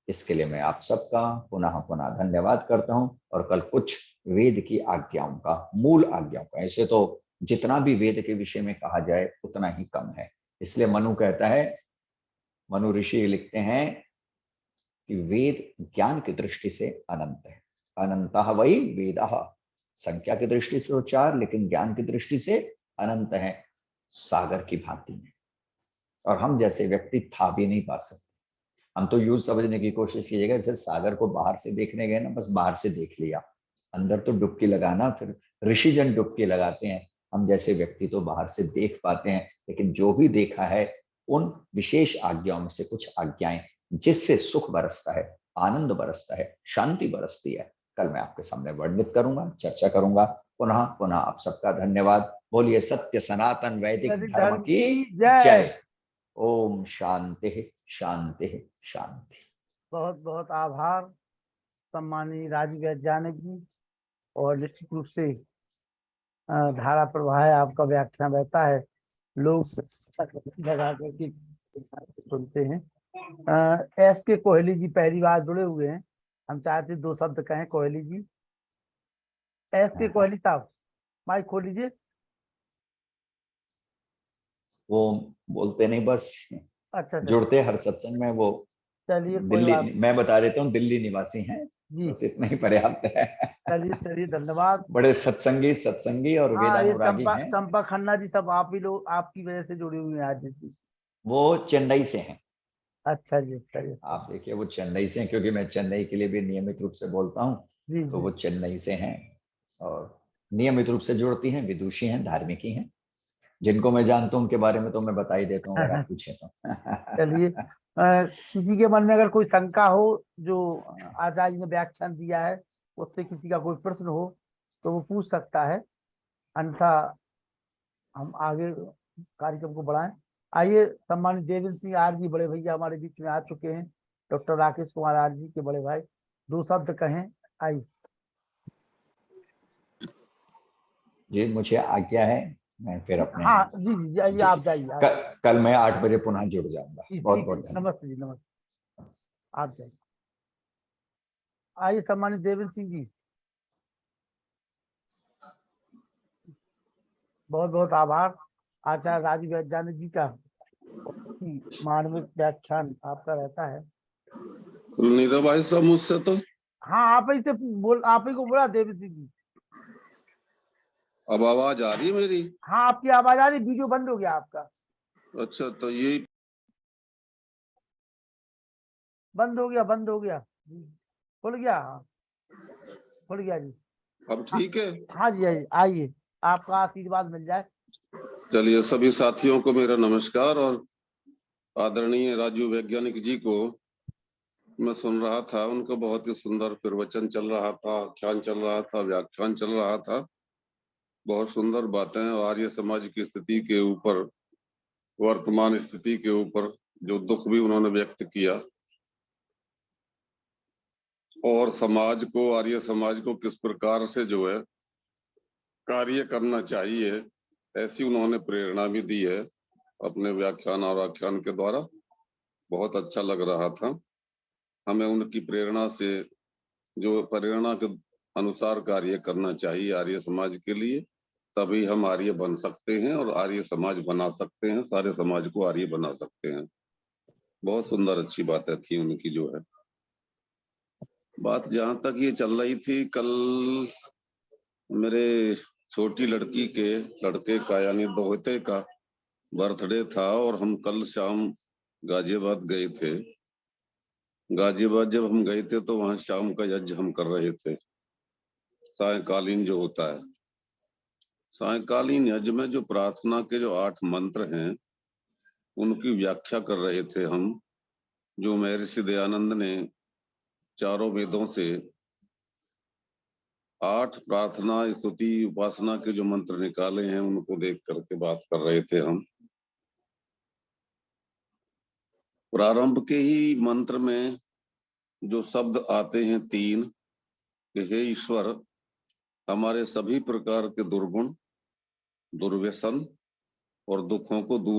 इसके लिए मैं आप सबका पुनः पुनः धन्यवाद करता हूं। और कल कुछ वेद की आज्ञाओं का, मूल आज्ञाओं का, ऐसे तो जितना भी वेद के विषय में कहा जाए उतना ही कम है। इसलिए मनु कहता है, मनु ऋषि लिखते हैं कि वेद ज्ञान की दृष्टि से अनंत है। अनंतः वही वेदः, संख्या की दृष्टि से 4, लेकिन ज्ञान की दृष्टि से अनंत है, सागर की भांति में। और हम जैसे व्यक्ति था भी नहीं पा सकते। हम तो यूं समझने की कोशिश कीजिएगा जैसे सागर को बाहर से देखने गए ना, बस बाहर से देख लिया, अंदर तो डुबकी लगाना, फिर ऋषिजन डुबकी लगाते हैं। हम जैसे व्यक्ति तो बाहर से देख पाते हैं, लेकिन जो भी देखा है उन विशेष आज्ञाओं में से कुछ आज्ञाएं जिससे सुख बरसता है, आनंद बरसता है, शांति बरसती है, कल मैं आपके सामने वर्णित करूंगा, चर्चा करूंगा। पुनः पुनः आप सबका धन्यवाद। बोलिए सत्य सनातन वैदिक धर्म की जय। ओम शांति शांति शांति। बहुत बहुत आभार सम्मानीय राजीव वैज्ञानिक जी। और निश्चित रूप से धारा प्रवाह है, आपका व्याख्यान रहता है, लोग लगा करके सुनते हैं। एस के कोहली जी पहली बार जुड़े हुए हैं, हम चाहते 2 शब्द कहें कोहली जी। एस के कोहली साहब माइक खोल लीजिए। वो बोलते नहीं, बस अच्छा जुड़ते हर सत्संग में। वो चलिए कोई दिल्ली, बात मैं बता देता हूँ, दिल्ली निवासी हैं, जी। बस इतना ही पर्याप्त है। चलिए धन्यवाद। बड़े सत्संगी और हाँ, ये वेदानुरागी हैं। चंपा खन्ना जी सब आप ही लोग, आपकी वजह से जुड़े हुए हैं आज जी। वो चेन्नई से हैं। अच्छा जी, चलिए। आप देखिए वो चेन्नई से हैं, क्योंकि मैं चेन्नई के लिए भी नियमित रूप से बोलता हूँ, जी तो जी। वो चेन्नई से हैं और नियमित रूप से जुड़ती हैं, विदुषी हैं, धार्मिकी हैं। जिनको मैं जानता हूँ उनके बारे में तो मैं बता ही देता हूँ, अगर आप पूछे तो। चलिए, किसी के मन में अगर कोई शंका हो, जो आचार्य ने व्याख्यान दिया है उससे किसी का कोई प्रश्न हो तो वो पूछ सकता है, अन्यथा हम आगे कार्यक्रम को बढ़ाएं। आइए, सम्मानित देवेंद्र सिंह आर जी बड़े भैया हमारे बीच में आ चुके हैं, doctor Rakesh Kumar R G के बड़े भाई, 2 शब्द कहें। आइए जी, मुझे आज्ञा है, मैं फिर अपने हाँ जी जी जी, आइए आप जाइए। कल मैं 8 बजे पुनः जुड़ जाऊंगा। बहुत बहुत धन्यवाद। नमस्ते जी, नमस्ते, आप जाइए। आइए सम्मानित देवेंद्र सिंह जी, बहुत बहुत आभार। आचार्य राजीव वैज्ञानिक जी का मानविक व्याख्यान आपका रहता है। नीरव भाई साहब मुझसे तो हाँ, आप ही से बोल, आप ही को बोला देवेंद्र सिंह जी। अब आवाज आ रही है मेरी? हाँ, आपकी आवाज आ रही, वीडियो बंद हो गया आपका। अच्छा, तो ये बंद हो गया खुल गया। हाँ, खुल गया जी। अब ठीक है? हाँ जी, आइए, आपका आशीर्वाद मिल जाए। चलिए, सभी साथियों को मेरा नमस्कार। और आदरणीय राजू वैज्ञानिक जी को मैं सुन रहा था, उनका बहुत ही सुंदर प्रवचन चल रहा था, आख्यान चल रहा था, व्याख्यान चल रहा था। बहुत सुंदर बातें और आर्य समाज की स्थिति के ऊपर, वर्तमान स्थिति के ऊपर जो दुख भी उन्होंने व्यक्त किया, और समाज को, आर्य समाज को किस प्रकार से जो है कार्य करना चाहिए, ऐसी उन्होंने प्रेरणा भी दी है अपने व्याख्यान और आख्यान के द्वारा। बहुत अच्छा लग रहा था। हमें उनकी प्रेरणा से, जो प्रेरणा के अनुसार कार्य करना चाहिए आर्य समाज के लिए, तभी हम आर्य बन सकते हैं और आर्य समाज बना सकते हैं, सारे समाज को आर्य बना सकते हैं। बहुत सुंदर अच्छी बातें थी उनकी जो है। बात जहां तक ये चल रही थी, कल मेरे छोटी लड़के का यानी दोहते का बर्थडे था और हम कल शाम गाजियाबाद गए थे। गाजियाबाद जब हम गए थे तो वहां शाम का यज्ञ हम कर रहे थे, सायकालीन जो होता है। सायकालीन यज्ञ में जो प्रार्थना के जो 8 मंत्र हैं उनकी व्याख्या कर रहे थे हम, जो महर्षि दयानंद ने चारों वेदों से 8 प्रार्थना स्तुति उपासना के जो मंत्र निकाले हैं उनको देख करके बात कर रहे थे हम। प्रारंभ के ही मंत्र में जो शब्द आते हैं 3 कि हे ईश्वर, हमारे सभी प्रकार के दुर्गुण, दुर्व्यसन और दुखों को दूर